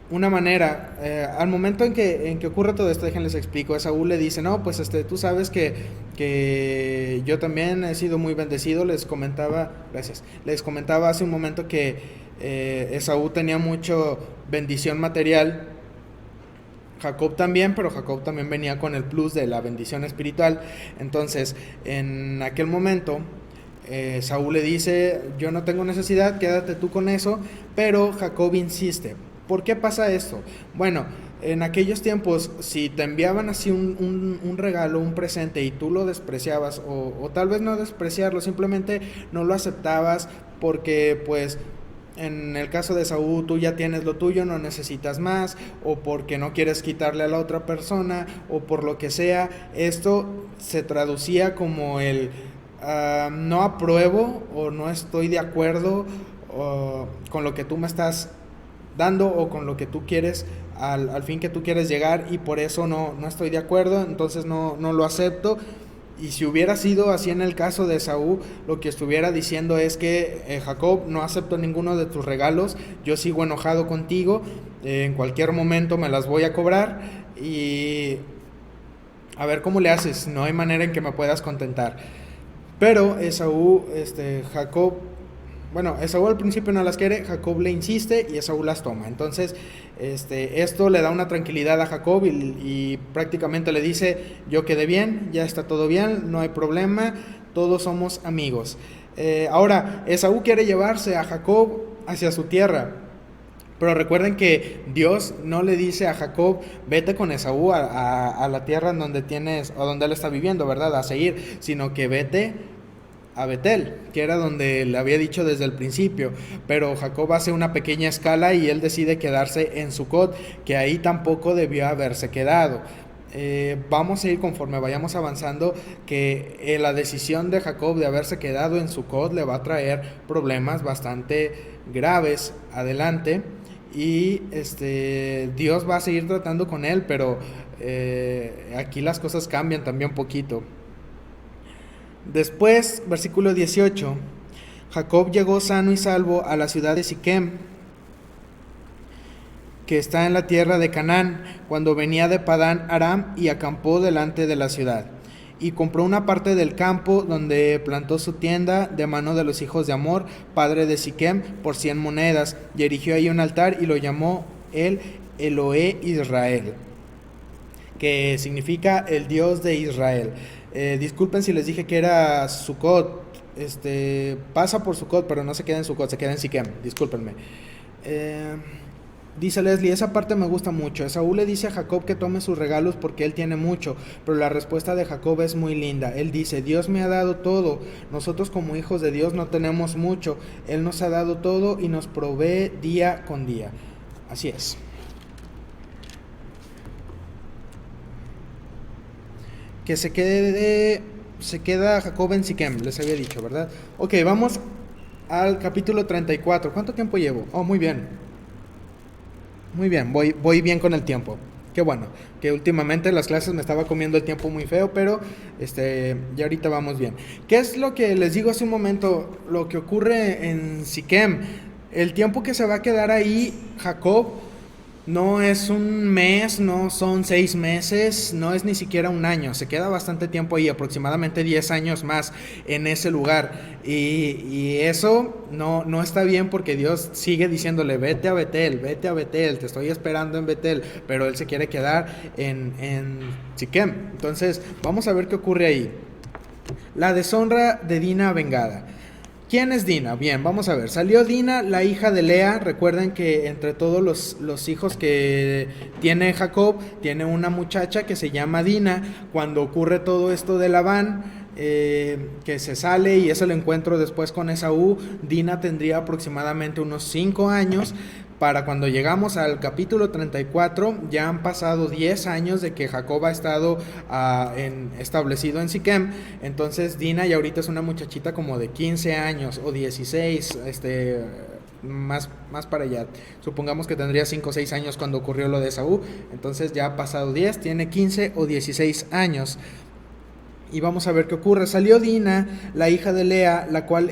una manera, al momento en que ocurre todo esto, déjenles explico. Esaú le dice: no, pues tú sabes que yo también he sido muy bendecido. Les comentaba hace un momento que Esaú tenía mucho bendición material, Jacob también, pero Jacob también venía con el plus de la bendición espiritual. Entonces, en aquel momento, Saúl le dice: yo no tengo necesidad, quédate tú con eso. Pero Jacob insiste. ¿Por qué pasa esto? Bueno, en aquellos tiempos, si te enviaban así un regalo, un presente, y tú lo despreciabas, o tal vez no despreciarlo, simplemente no lo aceptabas porque pues en el caso de Saúl tú ya tienes lo tuyo, no necesitas más, o porque no quieres quitarle a la otra persona, o por lo que sea, esto se traducía como el no apruebo o no estoy de acuerdo con lo que tú me estás dando o con lo que tú quieres, al fin que tú quieres llegar, y por eso no estoy de acuerdo, entonces no lo acepto. Y si hubiera sido así en el caso de Esaú, lo que estuviera diciendo es que Jacob, no acepto ninguno de tus regalos, yo sigo enojado contigo, en cualquier momento me las voy a cobrar y a ver cómo le haces, no hay manera en que me puedas contentar. Pero Esaú al principio no las quiere, Jacob le insiste y Esaú las toma. Entonces, esto le da una tranquilidad a Jacob y prácticamente le dice, yo quedé bien, ya está todo bien, no hay problema, todos somos amigos. Ahora, Esaú quiere llevarse a Jacob hacia su tierra. Pero recuerden que Dios no le dice a Jacob, vete con Esaú a la tierra en donde tienes, o donde él está viviendo, ¿verdad? A Seir, sino que vete a Betel, que era donde le había dicho desde el principio. Pero Jacob hace una pequeña escala y él decide quedarse en Sucot, que ahí tampoco debió haberse quedado. Vamos a ir conforme vayamos avanzando, que la decisión de Jacob de haberse quedado en Sucot le va a traer problemas bastante graves adelante. Y Dios va a seguir tratando con él, pero aquí las cosas cambian también un poquito. Después, versículo 18, Jacob llegó sano y salvo a la ciudad de Siquem, que está en la tierra de Canaán, cuando venía de Padán Aram, y acampó delante de la ciudad. Y compró una parte del campo donde plantó su tienda de mano de los hijos de Amor, padre de Siquem, por 100 monedas, y erigió ahí un altar y lo llamó el Elohe Israel, que significa el Dios de Israel. Disculpen si les dije que era Sucot, pasa por Sucot, pero no se queda en Sucot, se queda en Siquem, discúlpenme. Dice Leslie, esa parte me gusta mucho. Esaú le dice a Jacob que tome sus regalos porque él tiene mucho, pero la respuesta de Jacob es muy linda. Él dice, Dios me ha dado todo, nosotros como hijos de Dios no tenemos mucho, Él nos ha dado todo y nos provee día con día. Así es. Que se queda Jacob en Siquem, les había dicho, ¿verdad? Ok, vamos al capítulo 34. ¿Cuánto tiempo llevo? Oh, muy bien. Muy bien, voy bien con el tiempo. Qué bueno, que últimamente las clases me estaba comiendo el tiempo muy feo, pero ya ahorita vamos bien. ¿Qué es lo que les digo hace un momento? Lo que ocurre en Siquem. El tiempo que se va a quedar ahí Jacob no es un mes, no son 6 meses, no es ni siquiera un año, se queda bastante tiempo ahí, aproximadamente 10 años más en ese lugar, y eso no está bien, porque Dios sigue diciéndole, vete a Betel, te estoy esperando en Betel, pero él se quiere quedar en Siquem. Entonces vamos a ver qué ocurre ahí. La deshonra de Dina vengada. ¿Quién es Dina? Bien, vamos a ver. Salió Dina, la hija de Lea. Recuerden que entre todos los hijos que tiene Jacob, tiene una muchacha que se llama Dina. Cuando ocurre todo esto de Labán, que se sale y es el encuentro después con Esaú, Dina tendría aproximadamente unos 5 años. Para cuando llegamos al capítulo 34, ya han pasado 10 años de que Jacob ha estado establecido en Siquem. Entonces Dina ya ahorita es una muchachita como de 15 años o 16, más para allá. Supongamos que tendría 5 o 6 años cuando ocurrió lo de Esaú. Entonces ya ha pasado 10, tiene 15 o 16 años. Y vamos a ver qué ocurre. Salió Dina, la hija de Lea, la cual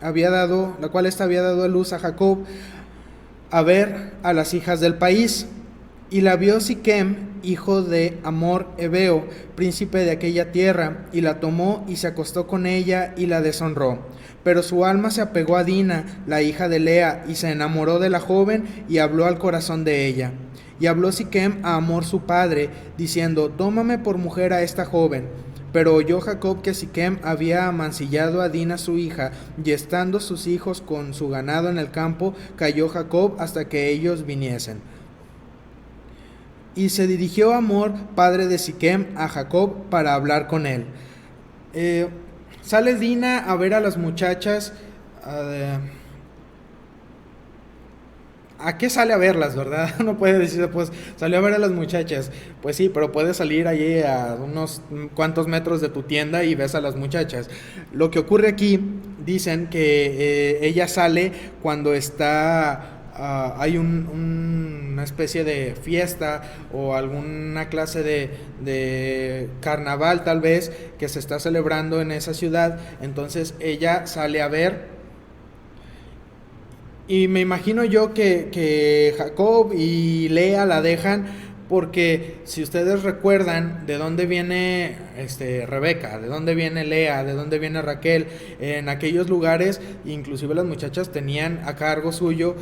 había dado a luz a Jacob, a ver a las hijas del país. Y la vio Siquem, hijo de Amor Ebeo, príncipe de aquella tierra, y la tomó y se acostó con ella y la deshonró. Pero su alma se apegó a Dina, la hija de Lea, y se enamoró de la joven y habló al corazón de ella. Y habló Siquem a Amor su padre, diciendo, tómame por mujer a esta joven. Pero oyó Jacob que Siquem había amancillado a Dina su hija, y estando sus hijos con su ganado en el campo, cayó Jacob hasta que ellos viniesen. Y se dirigió Hamor, padre de Siquem, a Jacob para hablar con él. Sale Dina a ver a las muchachas. ¿A qué sale a verlas, verdad? No puede decir, pues salió a ver a las muchachas. Pues sí, pero puedes salir allí a unos cuantos metros de tu tienda y ves a las muchachas. Lo que ocurre aquí, dicen que ella sale cuando está... hay una especie de fiesta o alguna clase de carnaval tal vez que se está celebrando en esa ciudad. Entonces ella sale a ver. Y me imagino yo que Jacob y Lea la dejan porque si ustedes recuerdan de dónde viene Rebeca, de dónde viene Lea, de dónde viene Raquel, en aquellos lugares inclusive las muchachas tenían a cargo suyo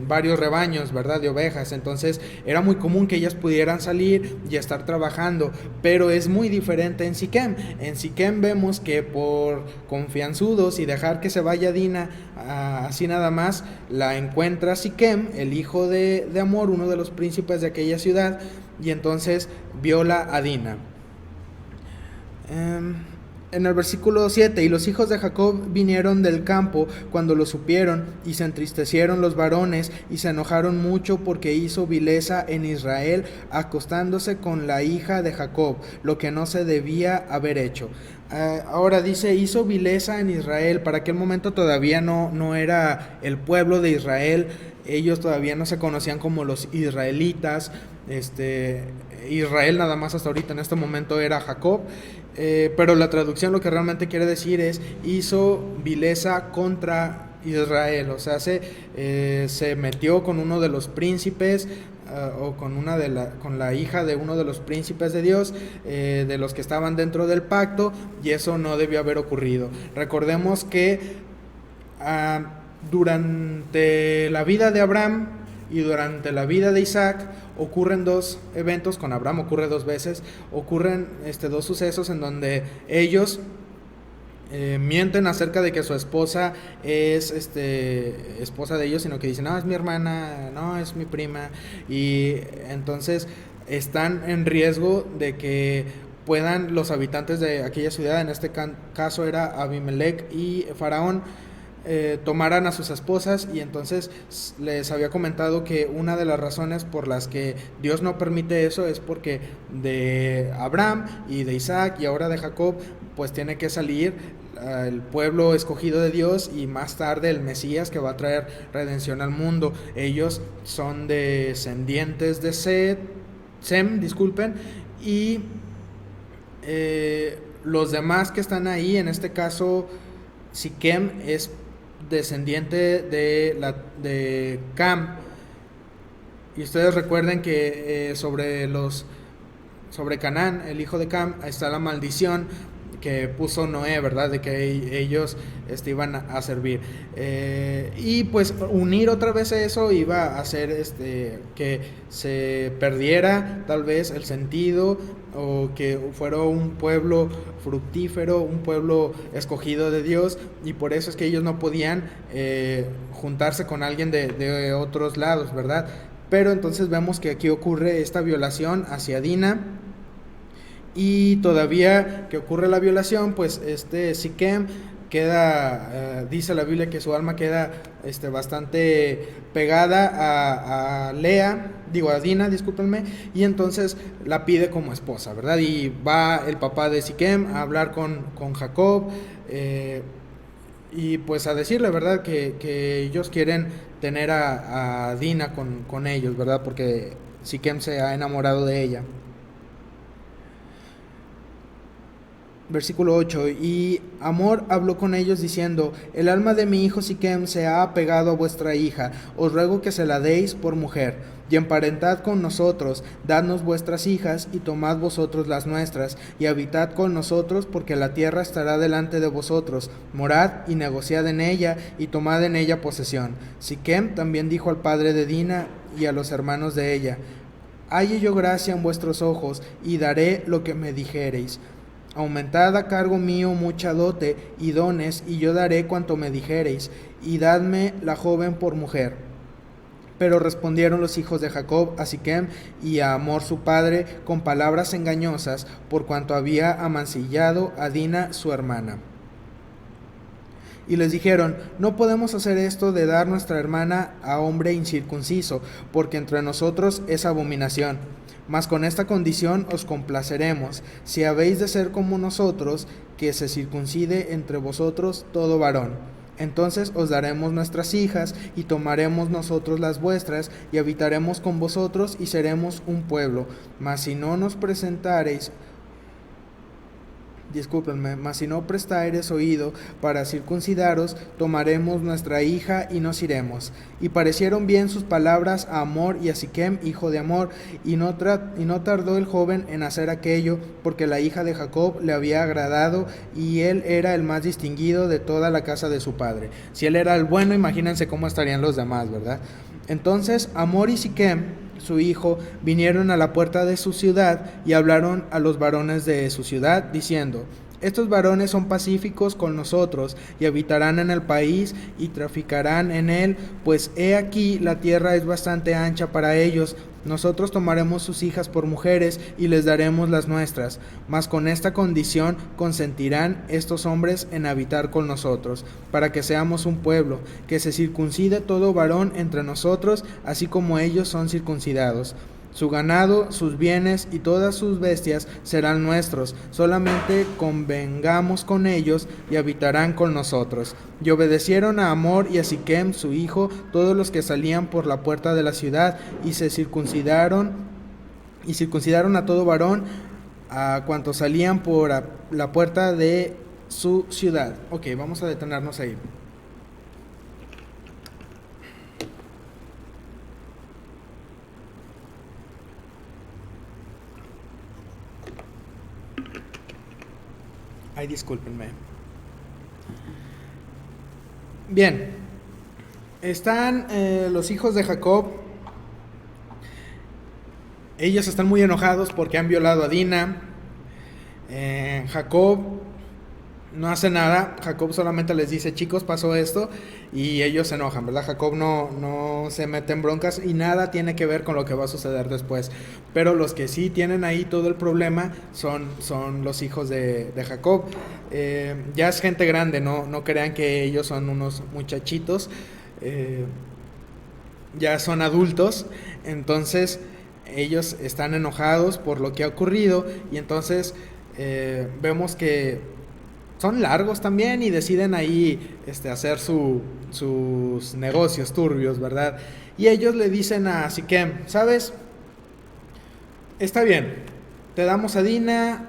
varios rebaños, ¿verdad?, de ovejas. Entonces era muy común que ellas pudieran salir y estar trabajando, pero es muy diferente en Siquem. En Siquem vemos que por confianzudos y dejar que se vaya Dina así nada más, la encuentra Siquem, el hijo de Hamor, uno de los príncipes de aquella ciudad, y entonces viola a Dina. En el versículo 7, y los hijos de Jacob vinieron del campo cuando lo supieron, y se entristecieron los varones, y se enojaron mucho porque hizo vileza en Israel, acostándose con la hija de Jacob, lo que no se debía haber hecho. Ahora dice, hizo vileza en Israel. Para aquel momento todavía no era el pueblo de Israel, ellos todavía no se conocían como los israelitas. Israel nada más hasta ahorita en este momento era Jacob, pero la traducción lo que realmente quiere decir es hizo vileza contra Israel, o sea, se metió con uno de los príncipes o con la hija de uno de los príncipes de Dios, de los que estaban dentro del pacto, y eso no debió haber ocurrido. Recordemos que durante la vida de Abraham y durante la vida de Isaac ocurren dos eventos. Con Abraham ocurre dos veces, ocurren dos sucesos en donde ellos mienten acerca de que su esposa es esposa de ellos, sino que dicen, no, es mi hermana, no, es mi prima, y entonces están en riesgo de que puedan los habitantes de aquella ciudad, en este caso era Abimelech y Faraón, tomaran a sus esposas. Y entonces les había comentado que una de las razones por las que Dios no permite eso es porque de Abraham y de Isaac y ahora de Jacob pues tiene que salir el pueblo escogido de Dios y más tarde el Mesías que va a traer redención al mundo. Ellos son descendientes de Sem, y los demás que están ahí, en este caso Siquem es descendiente de Cam. Y ustedes recuerden que sobre Canaán, el hijo de Cam, está la maldición que puso Noé, ¿verdad?, de que ellos iban a servir. Y pues unir otra vez eso iba a hacer que se perdiera tal vez el sentido, o que fuera un pueblo fructífero, un pueblo escogido de Dios, y por eso es que ellos no podían juntarse con alguien de otros lados, ¿verdad? Pero entonces vemos que aquí ocurre esta violación hacia Dina. Y todavía que ocurre la violación, pues Siquem queda, dice la Biblia que su alma queda bastante pegada a Dina, discúlpenme, y entonces la pide como esposa, ¿verdad? Y va el papá de Siquem a hablar con Jacob, y pues a decirle, ¿verdad?, que ellos quieren tener a Dina con ellos, ¿verdad?, porque Siquem se ha enamorado de ella. Versículo 8, y Hamor habló con ellos diciendo, el alma de mi hijo Siquem se ha apegado a vuestra hija, os ruego que se la deis por mujer, y emparentad con nosotros, dadnos vuestras hijas, y tomad vosotros las nuestras, y habitad con nosotros, porque la tierra estará delante de vosotros, morad y negociad en ella, y tomad en ella posesión. Siquem también dijo al padre de Dina y a los hermanos de ella, halle yo gracia en vuestros ojos, y daré lo que me dijereis. Aumentad a cargo mío mucha dote y dones, y yo daré cuanto me dijereis, y dadme la joven por mujer. Pero respondieron los hijos de Jacob a Siquem y a Hamor su padre con palabras engañosas, por cuanto había amancillado a Dina su hermana. Y les dijeron: no podemos hacer esto de dar nuestra hermana a hombre incircunciso, porque entre nosotros es abominación. Mas con esta condición os complaceremos, si habéis de ser como nosotros, que se circuncide entre vosotros todo varón. Entonces os daremos nuestras hijas, y tomaremos nosotros las vuestras, y habitaremos con vosotros, y seremos un pueblo. Mas si no prestareis oído para circuncidaros, tomaremos nuestra hija y nos iremos. Y parecieron bien sus palabras a Hamor y a Siquem, hijo de Hamor, y no tardó el joven en hacer aquello, porque la hija de Jacob le había agradado, y él era el más distinguido de toda la casa de su padre. Si él era el bueno, imagínense cómo estarían los demás, ¿verdad? Entonces Hamor y Siquem, su hijo, vinieron a la puerta de su ciudad y hablaron a los varones de su ciudad, diciendo: estos varones son pacíficos con nosotros, y habitarán en el país y traficarán en él, pues he aquí la tierra es bastante ancha para ellos. Nosotros tomaremos sus hijas por mujeres y les daremos las nuestras, mas con esta condición consentirán estos hombres en habitar con nosotros, para que seamos un pueblo, que se circuncide todo varón entre nosotros, así como ellos son circuncidados. Su ganado, sus bienes y todas sus bestias serán nuestros, solamente convengamos con ellos y habitarán con nosotros. Y obedecieron a Hamor y a Siquem su hijo todos los que salían por la puerta de la ciudad, y circuncidaron a todo varón a cuantos salían por la puerta de su ciudad. Ok, vamos a detenernos ahí. Ay, discúlpenme. Bien, están los hijos de Jacob. Ellos están muy enojados porque han violado a Dina. Jacob no hace nada. Jacob solamente les dice: chicos, pasó esto, y ellos se enojan, ¿verdad? Jacob no se mete en broncas y nada tiene que ver con lo que va a suceder después. Pero los que sí tienen ahí todo el problema son los hijos de Jacob. Ya es gente grande, no crean que ellos son unos muchachitos. Ya son adultos. Entonces ellos están enojados por lo que ha ocurrido, y entonces vemos que son largos también y deciden ahí hacer sus negocios turbios, ¿verdad? Y ellos le dicen a Siquem: ¿sabes? Está bien, te damos a Dina,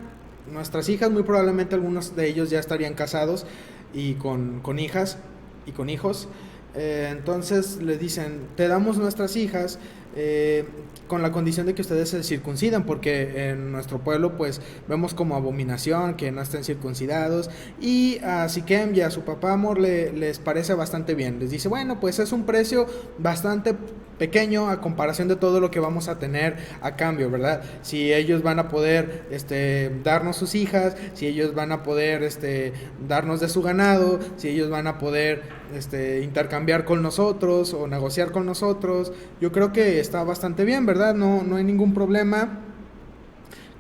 nuestras hijas. Muy probablemente algunos de ellos ya estarían casados y con hijas y con hijos. Entonces le dicen: te damos nuestras hijas, con la condición de que ustedes se circuncidan, porque en nuestro pueblo pues vemos como abominación que no estén circuncidados. Y a Siquem y a su papá Hamor les parece bastante bien. Les dice: bueno, pues es un precio bastante pequeño a comparación de todo lo que vamos a tener a cambio, ¿verdad? Si ellos van a poder darnos sus hijas, si ellos van a poder darnos de su ganado, si ellos van a poder intercambiar con nosotros o negociar con nosotros, yo creo que está bastante bien, ¿verdad? No hay ningún problema.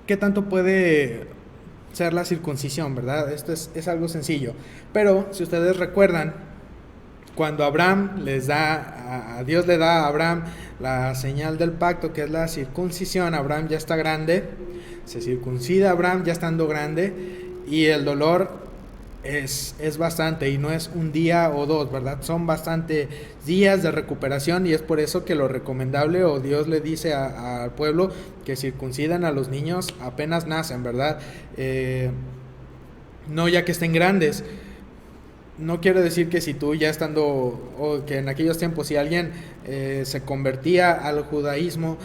¿Qué tanto puede ser la circuncisión, verdad? Esto es algo sencillo. Pero si ustedes recuerdan, cuando Dios le da a Abraham la señal del pacto, que es la circuncisión, Abraham ya está grande, se circuncida Abraham ya estando grande, y el dolor es bastante, y no es un día o dos, ¿verdad? Son bastante días de recuperación, y es por eso que lo recomendable, o Dios le dice al pueblo que circuncidan a los niños apenas nacen, ¿verdad? No ya que estén grandes. No quiero decir que si tú ya estando, o que en aquellos tiempos si alguien se convertía al judaísmo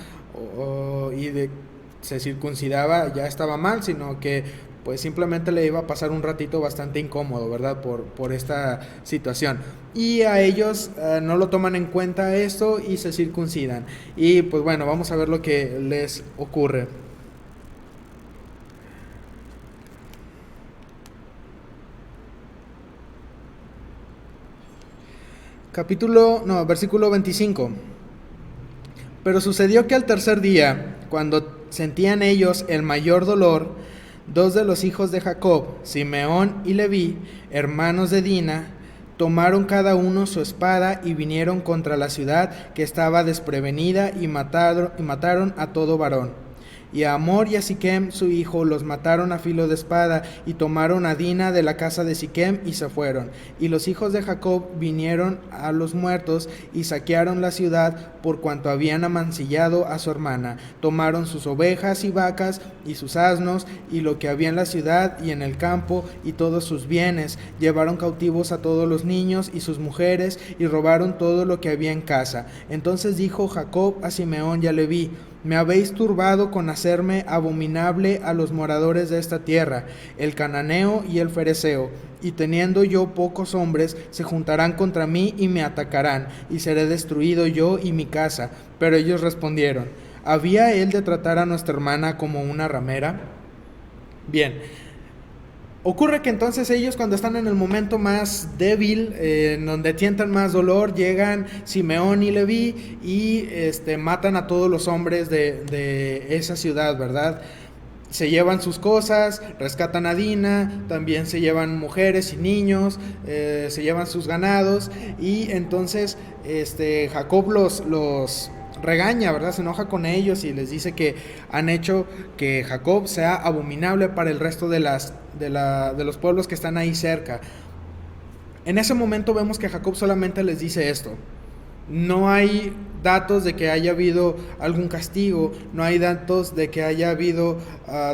se circuncidaba, ya estaba mal, sino que pues simplemente le iba a pasar un ratito bastante incómodo, ¿verdad? Por esta situación. Y a ellos no lo toman en cuenta esto y se circuncidan. Y pues bueno, vamos a ver lo que les ocurre. Versículo 25. Pero sucedió que al tercer día, cuando sentían ellos el mayor dolor, dos de los hijos de Jacob, Simeón y Leví, hermanos de Dina, tomaron cada uno su espada y vinieron contra la ciudad que estaba desprevenida y mataron a todo varón. Y a Amor y a Siquem su hijo los mataron a filo de espada, y tomaron a Dina de la casa de Siquem y se fueron. Y los hijos de Jacob vinieron a los muertos y saquearon la ciudad por cuanto habían amancillado a su hermana. Tomaron sus ovejas y vacas y sus asnos y lo que había en la ciudad y en el campo y todos sus bienes. Llevaron cautivos a todos los niños y sus mujeres y robaron todo lo que había en casa. Entonces dijo Jacob a Simeón y a Leví: me habéis turbado con hacerme abominable a los moradores de esta tierra, el cananeo y el fereceo, y teniendo yo pocos hombres, se juntarán contra mí y me atacarán, y seré destruido yo y mi casa. Pero ellos respondieron: ¿había él de tratar a nuestra hermana como una ramera? Bien. Ocurre que entonces ellos, cuando están en el momento más débil, en donde sientan más dolor, llegan Simeón y Leví y matan a todos los hombres de esa ciudad, ¿verdad? Se llevan sus cosas, rescatan a Dina, también se llevan mujeres y niños, se llevan sus ganados, y entonces Jacob los regaña, ¿verdad? Se enoja con ellos y les dice que han hecho que Jacob sea abominable para el resto de los pueblos que están ahí cerca. En ese momento vemos que Jacob solamente les dice esto. No hay datos de que haya habido algún castigo, no hay datos de que haya habido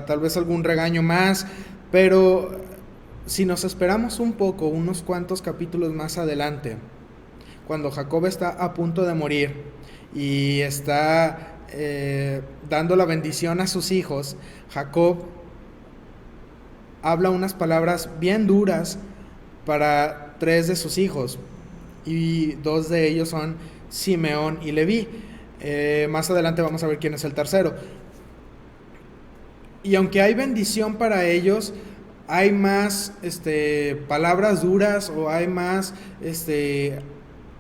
tal vez algún regaño más, pero si nos esperamos un poco, unos cuantos capítulos más adelante, cuando Jacob está a punto de morir y está dando la bendición a sus hijos, Jacob habla unas palabras bien duras para 3 de sus hijos, y 2 de ellos son Simeón y Leví. Más adelante vamos a ver quién es el tercero. Y aunque hay bendición para ellos, hay más palabras duras, o hay más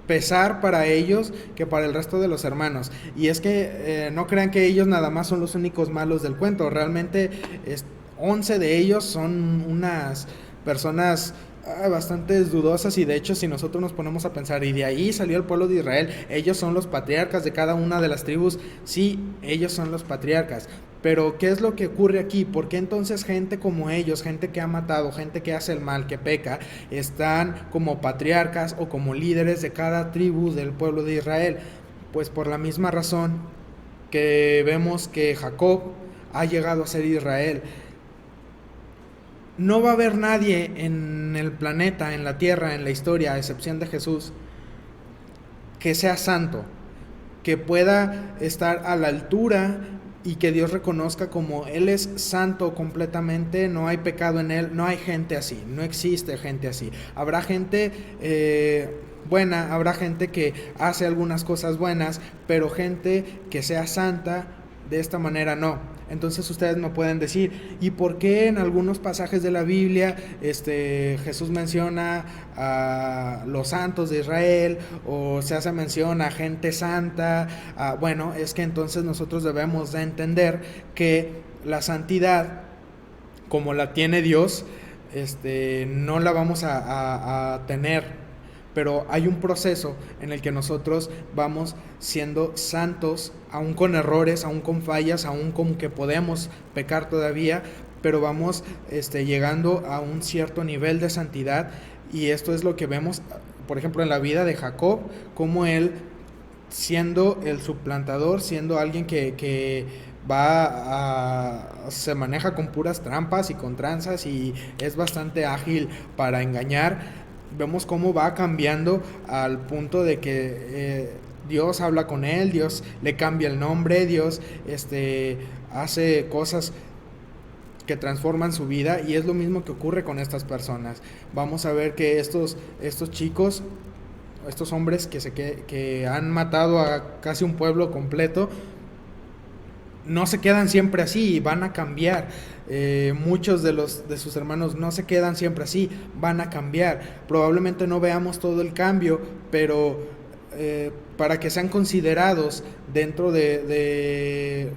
pesar para ellos que para el resto de los hermanos. Y es que no crean que ellos nada más son los únicos malos del cuento. Realmente 11 de ellos son unas personas bastante dudosas, y de hecho si nosotros nos ponemos a pensar, y de ahí salió el pueblo de Israel, ellos son los patriarcas de cada una de las tribus. Sí, ellos son los patriarcas, pero ¿qué es lo que ocurre aquí? ¿Por qué entonces gente como ellos, gente que ha matado, gente que hace el mal, que peca, están como patriarcas o como líderes de cada tribu del pueblo de Israel? Pues por la misma razón que vemos que Jacob ha llegado a ser Israel. No va a haber nadie en el planeta, en la tierra, en la historia, a excepción de Jesús, que sea santo, que pueda estar a la altura y que Dios reconozca como Él es santo completamente, no hay pecado en Él. No hay gente así, no existe gente así. Habrá gente buena, habrá gente que hace algunas cosas buenas, pero gente que sea santa de esta manera no. Entonces ustedes me pueden decir, ¿y por qué en algunos pasajes de la Biblia Jesús menciona a los santos de Israel, o se hace mención a gente santa? Bueno, es que entonces nosotros debemos de entender que la santidad, como la tiene Dios, no la vamos a tener, pero hay un proceso en el que nosotros vamos siendo santos, aún con errores, aún con fallas, aún con que podemos pecar todavía, pero vamos llegando a un cierto nivel de santidad. Y esto es lo que vemos, por ejemplo, en la vida de Jacob, como él, siendo el suplantador, siendo alguien que se maneja con puras trampas y con tranzas, y es bastante ágil para engañar. Vemos cómo va cambiando al punto de que Dios habla con él, Dios le cambia el nombre, Dios hace cosas que transforman su vida, y es lo mismo que ocurre con estas personas. Vamos a ver que estos chicos, estos hombres que han matado a casi un pueblo completo, no se quedan siempre así, van a cambiar. Muchos de sus hermanos no se quedan siempre así, van a cambiar. Probablemente no veamos todo el cambio, pero para que sean considerados dentro de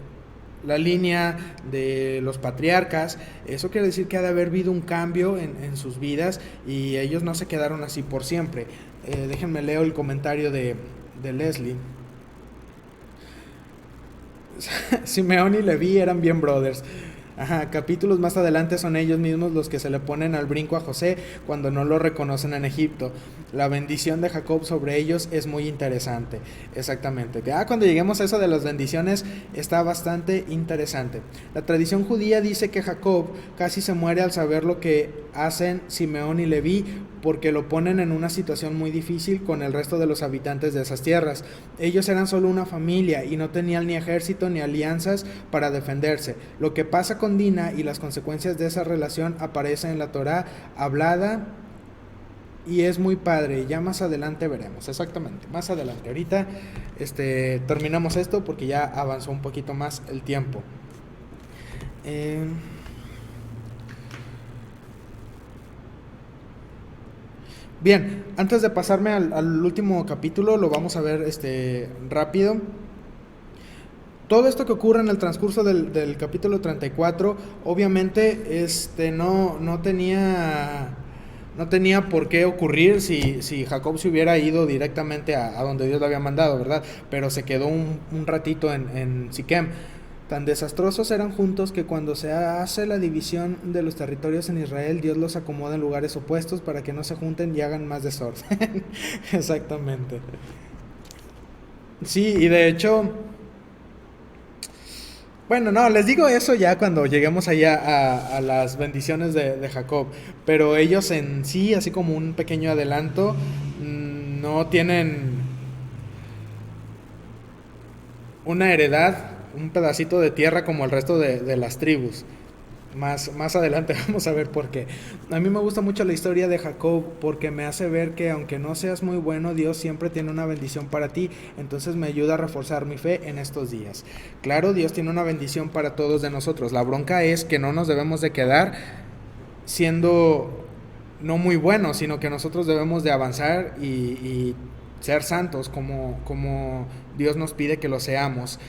la línea de los patriarcas. Eso quiere decir que ha de haber habido un cambio en sus vidas y ellos no se quedaron así por siempre. Déjenme leo el comentario de Leslie. Simeón y Leví eran bien brothers. Ajá, capítulos más adelante son ellos mismos los que se le ponen al brinco a José cuando no lo reconocen en Egipto. La bendición de Jacob sobre ellos es muy interesante. Exactamente. Cuando lleguemos a eso de las bendiciones está bastante interesante. La tradición judía dice que Jacob casi se muere al saber lo que hacen Simeón y Leví, porque lo ponen en una situación muy difícil con el resto de los habitantes de esas tierras. Ellos eran solo una familia y no tenían ni ejército ni alianzas para defenderse. Lo que pasa con Dina y las consecuencias de esa relación aparecen en la Torá hablada y es muy padre. Ya más adelante veremos, exactamente, más adelante. Ahorita terminamos esto porque ya avanzó un poquito más el tiempo. Bien, antes de pasarme al último capítulo, lo vamos a ver rápido. Todo esto que ocurre en el transcurso del capítulo 34, obviamente no tenía por qué ocurrir si Jacob se hubiera ido directamente a donde Dios lo había mandado, ¿verdad? Pero se quedó un ratito en Siquem. Tan desastrosos eran juntos que cuando se hace la división de los territorios en Israel, Dios los acomoda en lugares opuestos para que no se junten y hagan más desorden. Exactamente. Sí, y de hecho, bueno, no, les digo eso ya cuando lleguemos allá a las bendiciones de Jacob, pero ellos en sí, así como un pequeño adelanto, no tienen una heredad, un pedacito de tierra como el resto de las tribus. Más adelante vamos a ver por qué. A mí me gusta mucho la historia de Jacob porque me hace ver que aunque no seas muy bueno, Dios siempre tiene una bendición para ti. Entonces me ayuda a reforzar mi fe en estos días. Claro, Dios tiene una bendición para todos de nosotros. La bronca es que no nos debemos de quedar siendo no muy buenos, sino que nosotros debemos de avanzar y ser santos como Dios nos pide que lo seamos.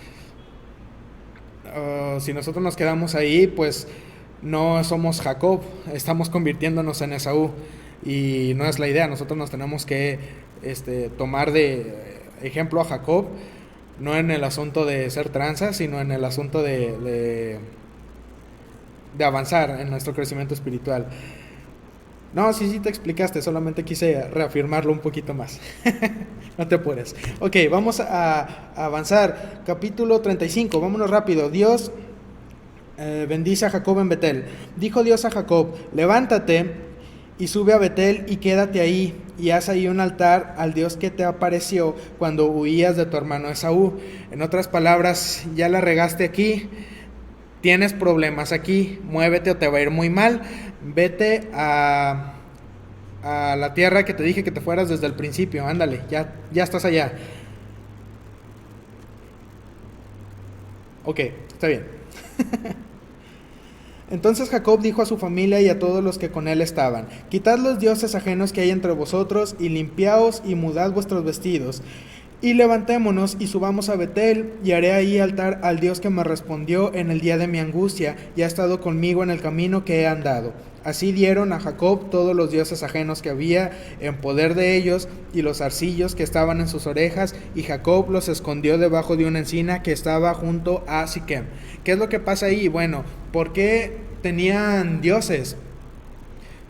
Si nosotros nos quedamos ahí, pues no somos Jacob, estamos convirtiéndonos en Esaú y no es la idea. Nosotros nos tenemos que tomar de ejemplo a Jacob, no en el asunto de ser tranza, sino en el asunto de avanzar en nuestro crecimiento espiritual. No, sí te explicaste, solamente quise reafirmarlo un poquito más. No te apures. Ok, vamos a avanzar. Capítulo 35, vámonos rápido. Dios bendice a Jacob en Betel. Dijo Dios a Jacob: levántate y sube a Betel y quédate ahí, y haz ahí un altar al Dios que te apareció cuando huías de tu hermano Esaú. En otras palabras, ya la regaste aquí, tienes problemas aquí, muévete o te va a ir muy mal. Vete a la tierra que te dije que te fueras desde el principio. Ándale, ya estás allá. Ok, está bien. Entonces Jacob dijo a su familia y a todos los que con él estaban: quitad los dioses ajenos que hay entre vosotros, y limpiaos y mudad vuestros vestidos, y levantémonos y subamos a Betel, y haré ahí altar al Dios que me respondió en el día de mi angustia, y ha estado conmigo en el camino que he andado. Así dieron a Jacob todos los dioses ajenos que había en poder de ellos, y los zarcillos que estaban en sus orejas, y Jacob los escondió debajo de una encina que estaba junto a Siquem. ¿Qué es lo que pasa ahí? Bueno, ¿por qué tenían dioses?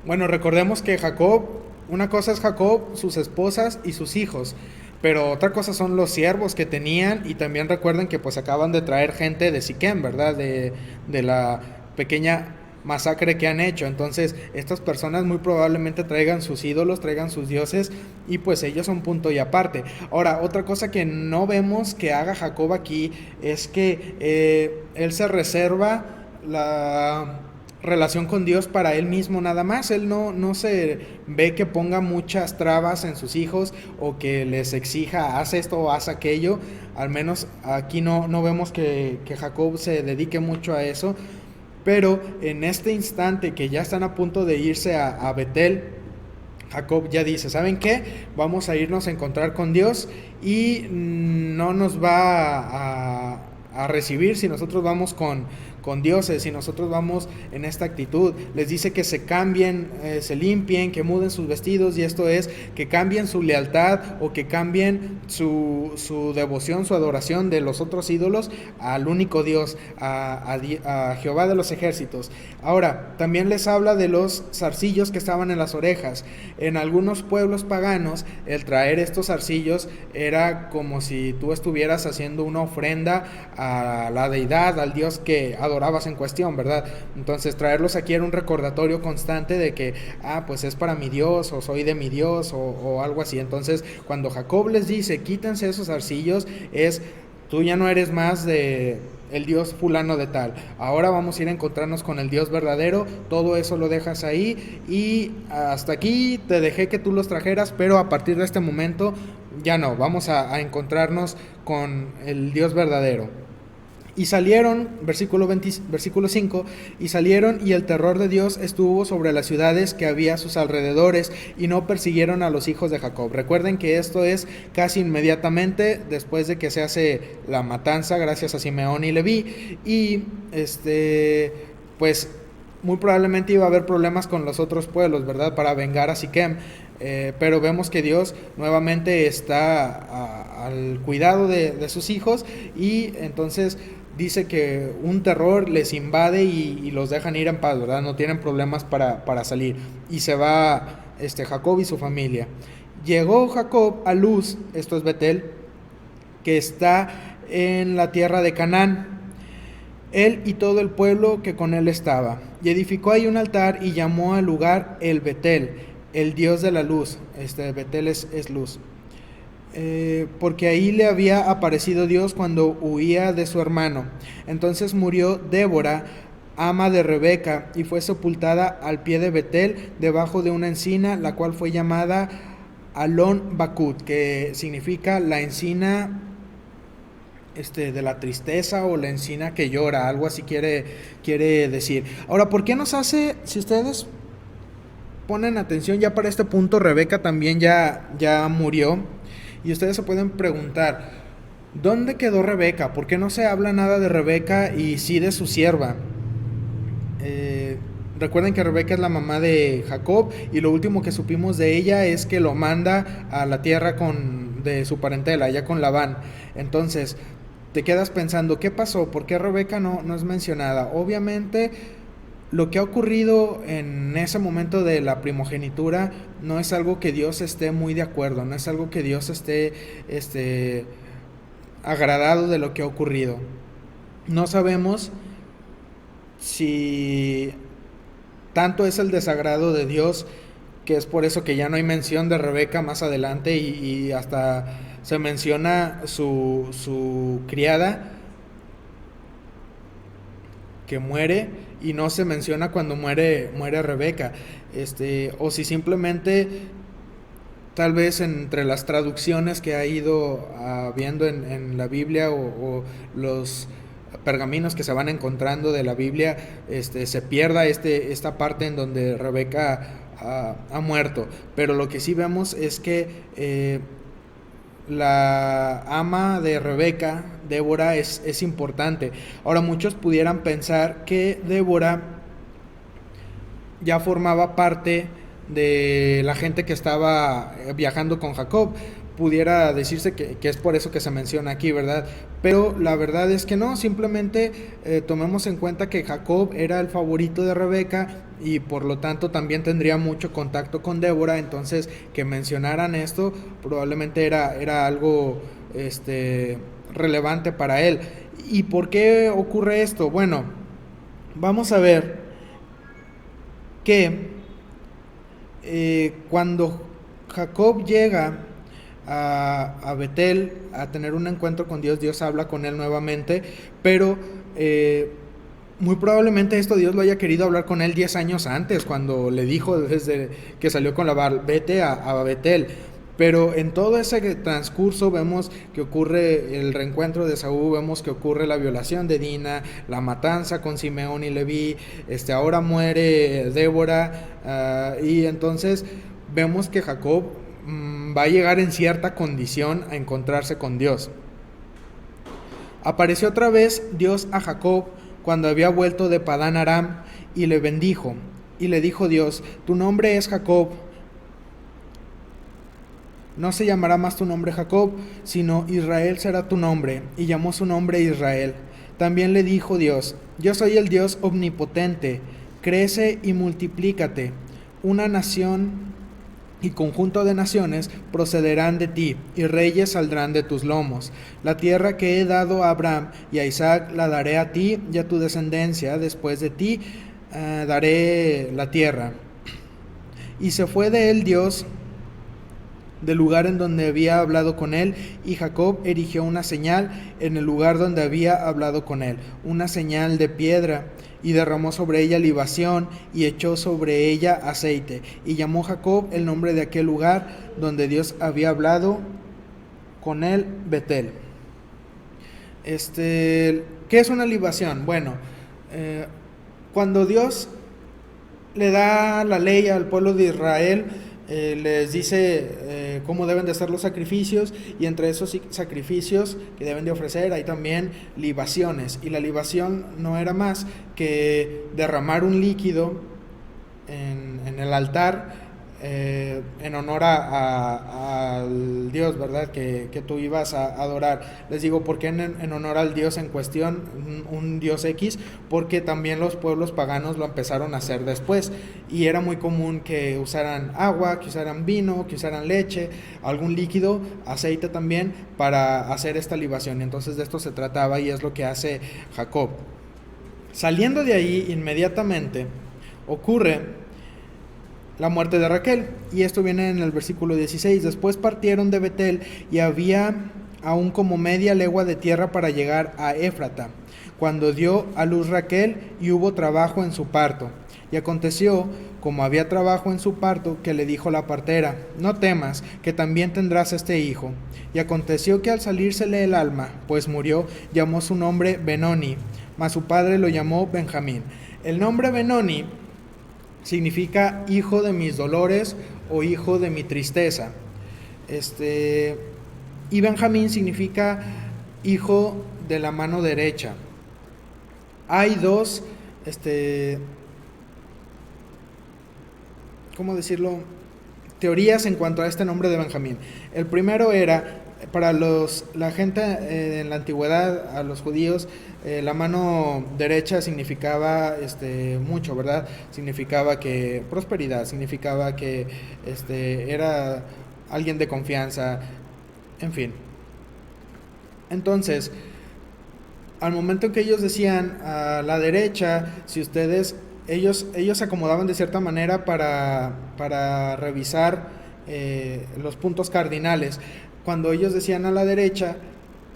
Bueno, recordemos que Jacob, una cosa es Jacob, sus esposas y sus hijos, pero otra cosa son los siervos que tenían, y también recuerden que pues acaban de traer gente de Siquem, ¿verdad? De la pequeña masacre que han hecho. Entonces estas personas muy probablemente traigan sus ídolos, traigan sus dioses, y pues ellos son punto y aparte. Ahora, otra cosa que no vemos que haga Jacob aquí es que él se reserva la relación con Dios para él mismo nada más. Él no se ve que ponga muchas trabas en sus hijos o que les exija haz esto o haz aquello. Al menos aquí no vemos que Jacob se dedique mucho a eso. Pero en este instante que ya están a punto de irse a Betel, Jacob ya dice, ¿saben qué? Vamos a irnos a encontrar con Dios y no nos va a recibir si nosotros vamos con dioses, si nosotros vamos en esta actitud. Les dice que se cambien, se limpien, que muden sus vestidos, y esto es, que cambien su lealtad o que cambien su devoción, su adoración de los otros ídolos al único Dios, a Jehová de los ejércitos. Ahora, también les habla de los zarcillos que estaban en las orejas. En algunos pueblos paganos, el traer estos zarcillos era como si tú estuvieras haciendo una ofrenda a la deidad, al Dios que adorabas en cuestión, ¿verdad? Entonces traerlos aquí era un recordatorio constante de que, pues es para mi Dios, o soy de mi Dios, o algo así. Entonces cuando Jacob les dice, quítense esos arcillos, es, tú ya no eres más de el Dios fulano de tal, ahora vamos a ir a encontrarnos con el Dios verdadero. Todo eso lo dejas ahí, y hasta aquí te dejé que tú los trajeras, pero a partir de este momento ya no, vamos a encontrarnos con el Dios verdadero. Y salieron, versículo 5, y salieron, y el terror de Dios estuvo sobre las ciudades que había a sus alrededores, y no persiguieron a los hijos de Jacob. Recuerden que esto es casi inmediatamente después de que se hace la matanza, gracias a Simeón y Leví, y pues muy probablemente iba a haber problemas con los otros pueblos, ¿verdad?, para vengar a Siquem. Pero vemos que Dios nuevamente está al cuidado de sus hijos, y entonces dice que un terror les invade y los dejan ir en paz, ¿verdad? No tienen problemas para salir. Y se va Jacob y su familia. Llegó Jacob a Luz, esto es Betel, que está en la tierra de Canaán, él y todo el pueblo que con él estaba. Y edificó ahí un altar y llamó al lugar el Betel, el Dios de la luz. Betel es luz. Porque ahí le había aparecido Dios cuando huía de su hermano. Entonces murió Débora, ama de Rebeca, y fue sepultada al pie de Betel, debajo de una encina, la cual fue llamada Alon Bakut, que significa la encina de la tristeza, o la encina que llora, algo así quiere decir. Ahora, ¿por qué nos hace, si ustedes ponen atención ya para este punto, Rebeca también ya murió? Y ustedes se pueden preguntar, ¿dónde quedó Rebeca? ¿Por qué no se habla nada de Rebeca y sí de su sierva? Recuerden que Rebeca es la mamá de Jacob, y lo último que supimos de ella es que lo manda a la tierra de su parentela, allá con Labán. Entonces te quedas pensando, ¿qué pasó? ¿Por qué Rebeca no es mencionada? Obviamente lo que ha ocurrido en ese momento de la primogenitura no es algo que Dios esté muy de acuerdo, no es algo que Dios esté agradado de lo que ha ocurrido. No sabemos si tanto es el desagrado de Dios, que es por eso que ya no hay mención de Rebeca más adelante, y hasta se menciona su criada que muere, y no se menciona cuando muere Rebeca, o si simplemente tal vez entre las traducciones que ha ido habiendo en la Biblia, o los pergaminos que se van encontrando de la Biblia, se pierda esta parte en donde Rebeca ha muerto. Pero lo que sí vemos es que la ama de Rebeca, Débora, es importante. Ahora, muchos pudieran pensar que Débora ya formaba parte de la gente que estaba viajando con Jacob. Pudiera decirse que es por eso que se menciona aquí, ¿verdad? Pero la verdad es que no, simplemente tomemos en cuenta que Jacob era el favorito de Rebeca, y por lo tanto también tendría mucho contacto con Débora. Entonces, que mencionaran esto probablemente era algo relevante para él. ¿Y por qué ocurre esto? Bueno, vamos a ver que cuando Jacob llega a Betel a tener un encuentro con Dios, Dios habla con él nuevamente, pero muy probablemente esto Dios lo haya querido hablar con él 10 años antes, cuando le dijo desde que salió con Labán, vete a Betel. Pero en todo ese transcurso vemos que ocurre el reencuentro de Saúl, vemos que ocurre la violación de Dina, la matanza con Simeón y Leví, ahora muere Débora, y entonces vemos que Jacob va a llegar en cierta condición a encontrarse con Dios. Apareció otra vez Dios a Jacob cuando había vuelto de Padán Aram y le bendijo. Y le dijo Dios: tu nombre es Jacob, no se llamará más tu nombre Jacob, sino Israel será tu nombre. Y llamó su nombre Israel. También le dijo Dios: yo soy el Dios omnipotente, crece y multiplícate. Una nación y conjunto de naciones procederán de ti, y reyes saldrán de tus lomos. La tierra que he dado a Abraham y a Isaac la daré a ti y a tu descendencia. Después de ti daré la tierra. Y se fue de él Dios del lugar en donde había hablado con él, y Jacob erigió una señal en el lugar donde había hablado con él, una señal de piedra, y derramó sobre ella libación, y echó sobre ella aceite, y llamó Jacob el nombre de aquel lugar donde Dios había hablado con él, Betel. ¿Qué es una libación? Bueno, cuando Dios le da la ley al pueblo de Israel, les dice cómo deben de ser los sacrificios, y entre esos sacrificios que deben de ofrecer hay también libaciones, y la libación no era más que derramar un líquido en el altar en honor al Dios, ¿verdad? Que tú ibas a adorar. Les digo, ¿por qué en honor al Dios en cuestión, un Dios X? Porque también los pueblos paganos lo empezaron a hacer después, y era muy común que usaran agua, que usaran vino, que usaran leche, algún líquido, aceite también, para hacer esta libación. Entonces de esto se trataba, y es lo que hace Jacob. Saliendo de ahí, inmediatamente ocurre la muerte de Raquel, y esto viene en el versículo 16. Después partieron de Betel, y había aún como media legua de tierra para llegar a Éfrata, cuando dio a luz Raquel, y hubo trabajo en su parto. Y aconteció, como había trabajo en su parto, que le dijo la partera: no temas, que también tendrás este hijo. Y aconteció que al salírsele el alma, pues murió, llamó su nombre Benoni, mas su padre lo llamó Benjamín. El nombre Benoni significa hijo de mis dolores o hijo de mi tristeza. Y Benjamín significa hijo de la mano derecha. Hay dos, ¿cómo decirlo?, teorías en cuanto a este nombre de Benjamín. El primero era, para la gente en la antigüedad, a los judíos, la mano derecha significaba mucho, ¿verdad? Significaba que prosperidad, significaba que era alguien de confianza, en fin. Entonces, al momento en que ellos decían a la derecha, si ellos se acomodaban de cierta manera para revisar los puntos cardinales. Cuando ellos decían a la derecha,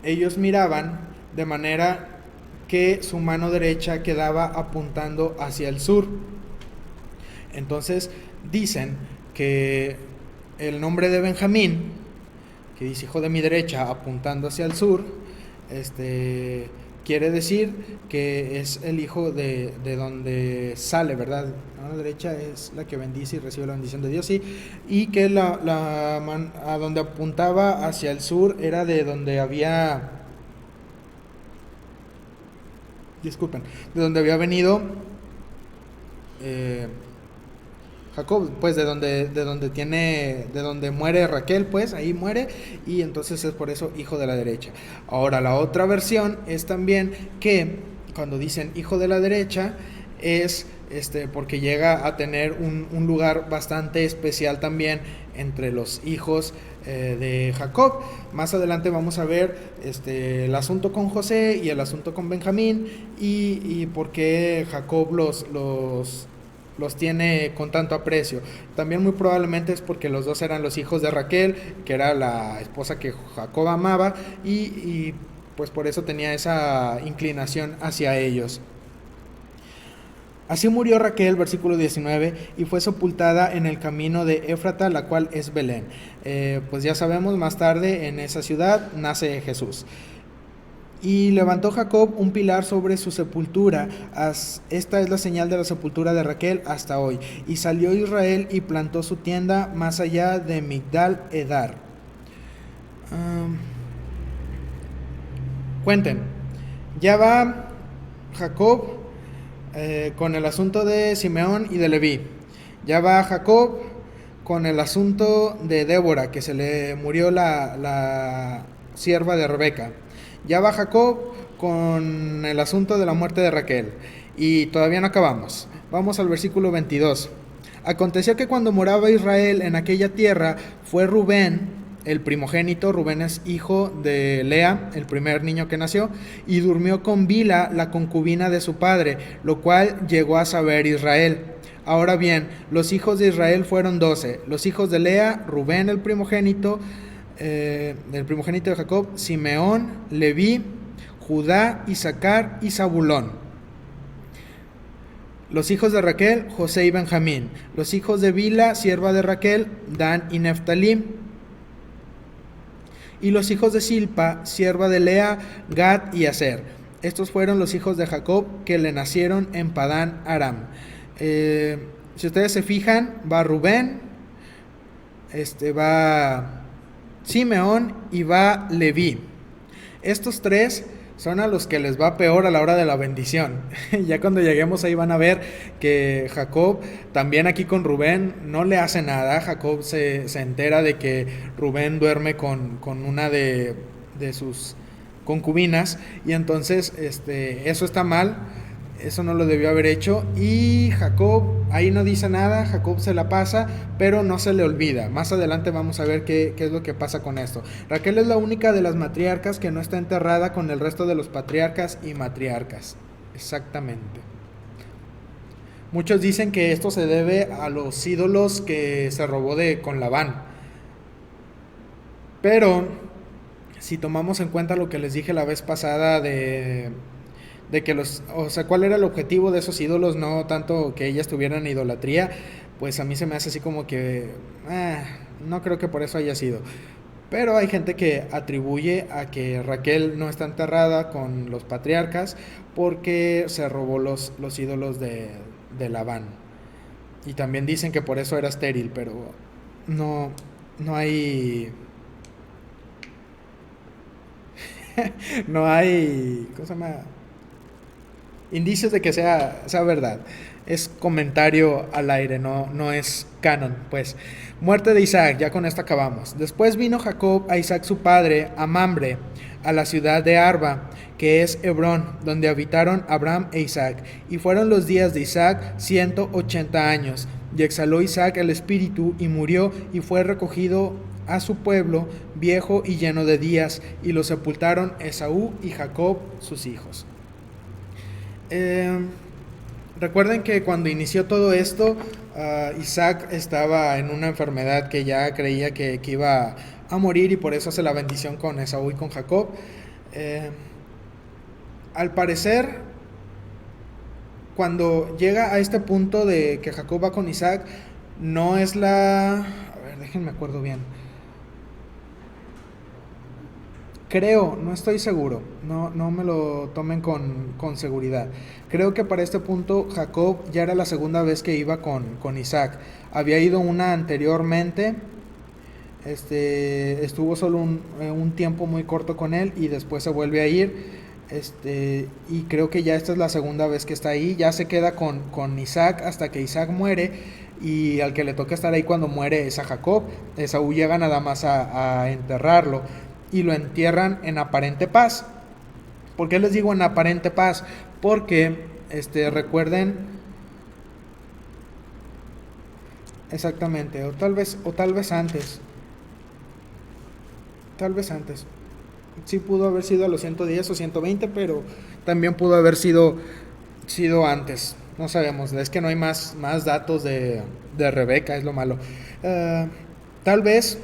ellos miraban de manera que su mano derecha quedaba apuntando hacia el sur. Entonces dicen que el nombre de Benjamín, que dice hijo de mi derecha apuntando hacia el sur, quiere decir que es el hijo de donde sale, ¿verdad? La mano derecha es la que bendice y recibe la bendición de Dios, sí. Y que a donde apuntaba hacia el sur era de donde había, de donde había venido Jacob, pues de donde muere Raquel, pues ahí muere, y entonces es por eso hijo de la derecha. Ahora, la otra versión es también que cuando dicen hijo de la derecha es porque llega a tener un lugar bastante especial también entre los hijos de Jacob. Más adelante vamos a ver el asunto con José y el asunto con Benjamín, y por qué Jacob los tiene con tanto aprecio. También muy probablemente es porque los dos eran los hijos de Raquel, que era la esposa que Jacob amaba, y pues por eso tenía esa inclinación hacia ellos. Así murió Raquel, versículo 19, y fue sepultada en el camino de Éfrata, la cual es Belén. Pues ya sabemos, más tarde en esa ciudad nace Jesús. Y levantó Jacob un pilar sobre su sepultura. Esta es la señal de la sepultura de Raquel hasta hoy. Y salió Israel y plantó su tienda más allá de Migdal Edar. Cuenten. Ya va Jacob con el asunto de Simeón y de Leví. Ya va Jacob con el asunto de Débora, que se le murió la sierva de Rebeca. Ya va Jacob con el asunto de la muerte de Raquel. Y todavía no acabamos. Vamos al versículo 22. Aconteció que cuando moraba Israel en aquella tierra, fue Rubén, el primogénito. Rubén es hijo de Lea, el primer niño que nació, y durmió con Bila, la concubina de su padre, lo cual llegó a saber Israel. Ahora bien, los hijos de Israel fueron 12. Los hijos de Lea, Rubén, el primogénito de Jacob, Simeón, Leví, Judá, Isaacar y Zabulón. Los hijos de Raquel, José y Benjamín. Los hijos de Bila, sierva de Raquel, Dan y Neftalí. Y los hijos de Silpa, sierva de Lea, Gad y Aser. Estos fueron los hijos de Jacob que le nacieron en Padán Aram. Si ustedes se fijan, va Rubén, va Simeón y va Leví. Estos tres son a los que les va peor a la hora de la bendición. Ya cuando lleguemos ahí van a ver que Jacob, también aquí con Rubén, no le hace nada. Jacob se entera de que Rubén duerme con una de sus concubinas, y entonces eso está mal. Eso no lo debió haber hecho. Y Jacob ahí no dice nada. Jacob se la pasa, pero no se le olvida. Más adelante vamos a ver qué es lo que pasa con esto. Raquel es la única de las matriarcas que no está enterrada con el resto de los patriarcas y matriarcas. Exactamente. Muchos dicen que esto se debe a los ídolos que se robó con Labán. Pero si tomamos en cuenta lo que les dije la vez pasada de que ¿cuál era el objetivo de esos ídolos? No tanto que ellas tuvieran idolatría, pues a mí se me hace así como que no creo que por eso haya sido. Pero hay gente que atribuye a que Raquel no está enterrada con los patriarcas porque se robó los ídolos de Labán. Y también dicen que por eso era estéril, pero no hay no hay, ¿cómo se llama?, indicios de que sea verdad. Es comentario al aire, no es canon, pues. Muerte de Isaac, ya con esto acabamos. Después vino Jacob a Isaac su padre, a Mamre, a la ciudad de Arba, que es Hebrón, donde habitaron Abraham e Isaac. Y fueron los días de Isaac 180 años. Y exhaló Isaac el espíritu y murió, y fue recogido a su pueblo, viejo y lleno de días, y lo sepultaron Esaú y Jacob, sus hijos. Recuerden que cuando inició todo esto, Isaac estaba en una enfermedad que ya creía que iba a morir, y por eso hace la bendición con Esaú y con Jacob. Al parecer, cuando llega a este punto de que Jacob va con Isaac, no es a ver, déjenme acuerdo bien. Creo, no estoy seguro, no me lo tomen con seguridad. Creo que para este punto Jacob ya era la segunda vez que iba con Isaac. Había ido una anteriormente, estuvo solo un tiempo muy corto con él y después se vuelve a ir. Y creo que ya esta es la segunda vez que está ahí. Ya se queda con Isaac hasta que Isaac muere, y al que le toca estar ahí cuando muere es a Jacob. Esaú llega nada más a enterrarlo, y lo entierran en aparente paz. ¿Por qué les digo en aparente paz? Porque recuerden exactamente, o tal vez antes. Tal vez antes. Sí pudo haber sido a los 110 o 120, pero también pudo haber sido antes. No sabemos, es que no hay más datos de Rebeca, es lo malo. Tal vez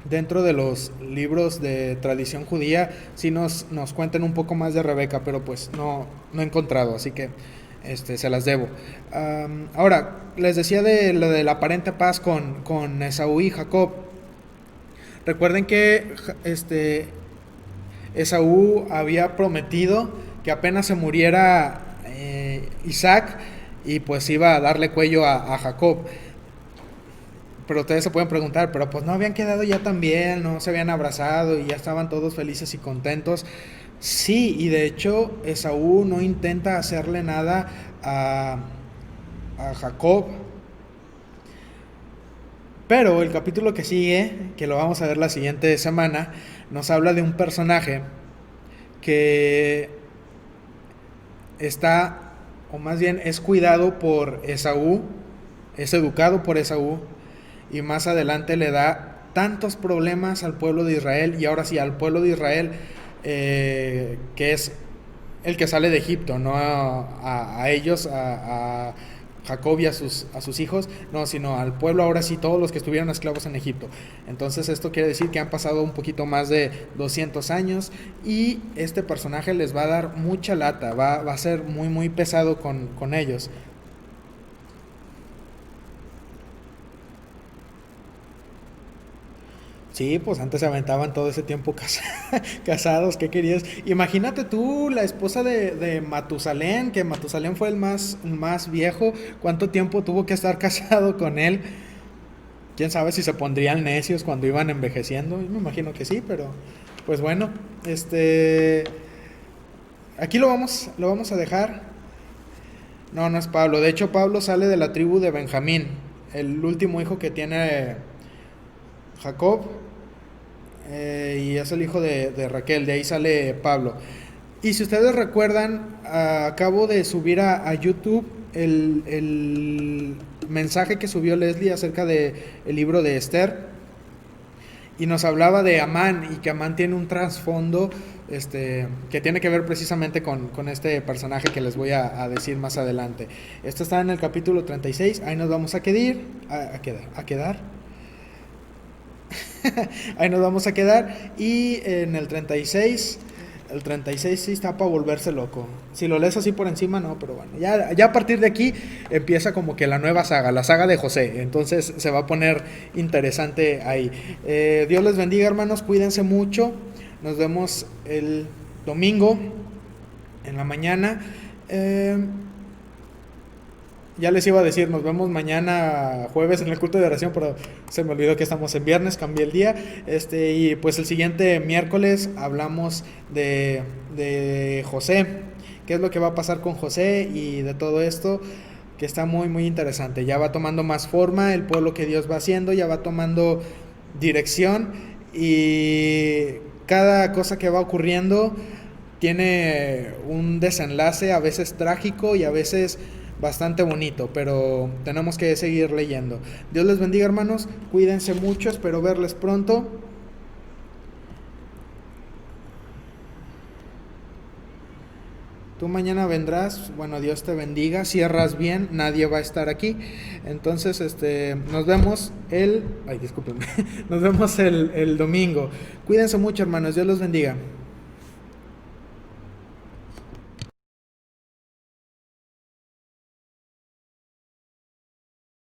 dentro de los libros de tradición judía sí nos cuenten un poco más de Rebeca, pero pues no he encontrado, así que se las debo. Ahora, les decía de la aparente paz con Esaú y Jacob. Recuerden que Esaú había prometido que apenas se muriera Isaac, y pues iba a darle cuello a Jacob. Pero ustedes se pueden preguntar, pero pues no habían quedado ya tan bien, no se habían abrazado y ya estaban todos felices y contentos. Sí, y de hecho Esaú no intenta hacerle nada a Jacob. Pero el capítulo que sigue, que lo vamos a ver la siguiente semana, nos habla de un personaje que está, o más bien es cuidado por Esaú, es educado por Esaú, y más adelante le da tantos problemas al pueblo de Israel, y ahora sí, al pueblo de Israel, que es el que sale de Egipto, no a ellos, a Jacob y a sus hijos, no, sino al pueblo, ahora sí, todos los que estuvieron esclavos en Egipto. Entonces esto quiere decir que han pasado un poquito más de 200 años, y este personaje les va a dar mucha lata, va a ser muy muy pesado con ellos. Sí, pues antes se aventaban todo ese tiempo casados, ¿qué querías? Imagínate tú, la esposa de Matusalén, que Matusalén fue el más viejo, ¿cuánto tiempo tuvo que estar casado con él? Quién sabe si se pondrían necios cuando iban envejeciendo. Yo me imagino que sí, pero pues bueno, aquí lo vamos a dejar. No, no es Pablo. De hecho, Pablo sale de la tribu de Benjamín, el último hijo que tiene Jacob, y es el hijo de Raquel. De ahí sale Pablo. Y si ustedes recuerdan, acabo de subir a YouTube el mensaje que subió Leslie acerca del libro de Esther, y nos hablaba de Amán, y que Amán tiene un trasfondo que tiene que ver precisamente con este personaje que les voy a decir más adelante. Esto está en el capítulo 36, ahí nos vamos a quedar. Ahí nos vamos a quedar, y en el 36... El 36 sí está para volverse loco. Si lo lees así por encima, no, pero bueno. Ya a partir de aquí empieza como que la nueva saga, la saga de José. Entonces se va a poner interesante ahí. Dios les bendiga, hermanos. Cuídense mucho. Nos vemos el domingo en la mañana. Ya les iba a decir, nos vemos mañana jueves en el culto de oración, pero se me olvidó que estamos en viernes, cambié el día. Y pues el siguiente miércoles hablamos de José, qué es lo que va a pasar con José y de todo esto, que está muy muy interesante. Ya va tomando más forma el pueblo que Dios va haciendo, ya va tomando dirección, y cada cosa que va ocurriendo tiene un desenlace, a veces trágico y a veces bastante bonito, pero tenemos que seguir leyendo. Dios les bendiga, hermanos, cuídense mucho, espero verles pronto. Tú mañana vendrás, bueno, Dios te bendiga, cierras bien, nadie va a estar aquí. Entonces, nos vemos discúlpenme, nos vemos el domingo. Cuídense mucho, hermanos, Dios los bendiga.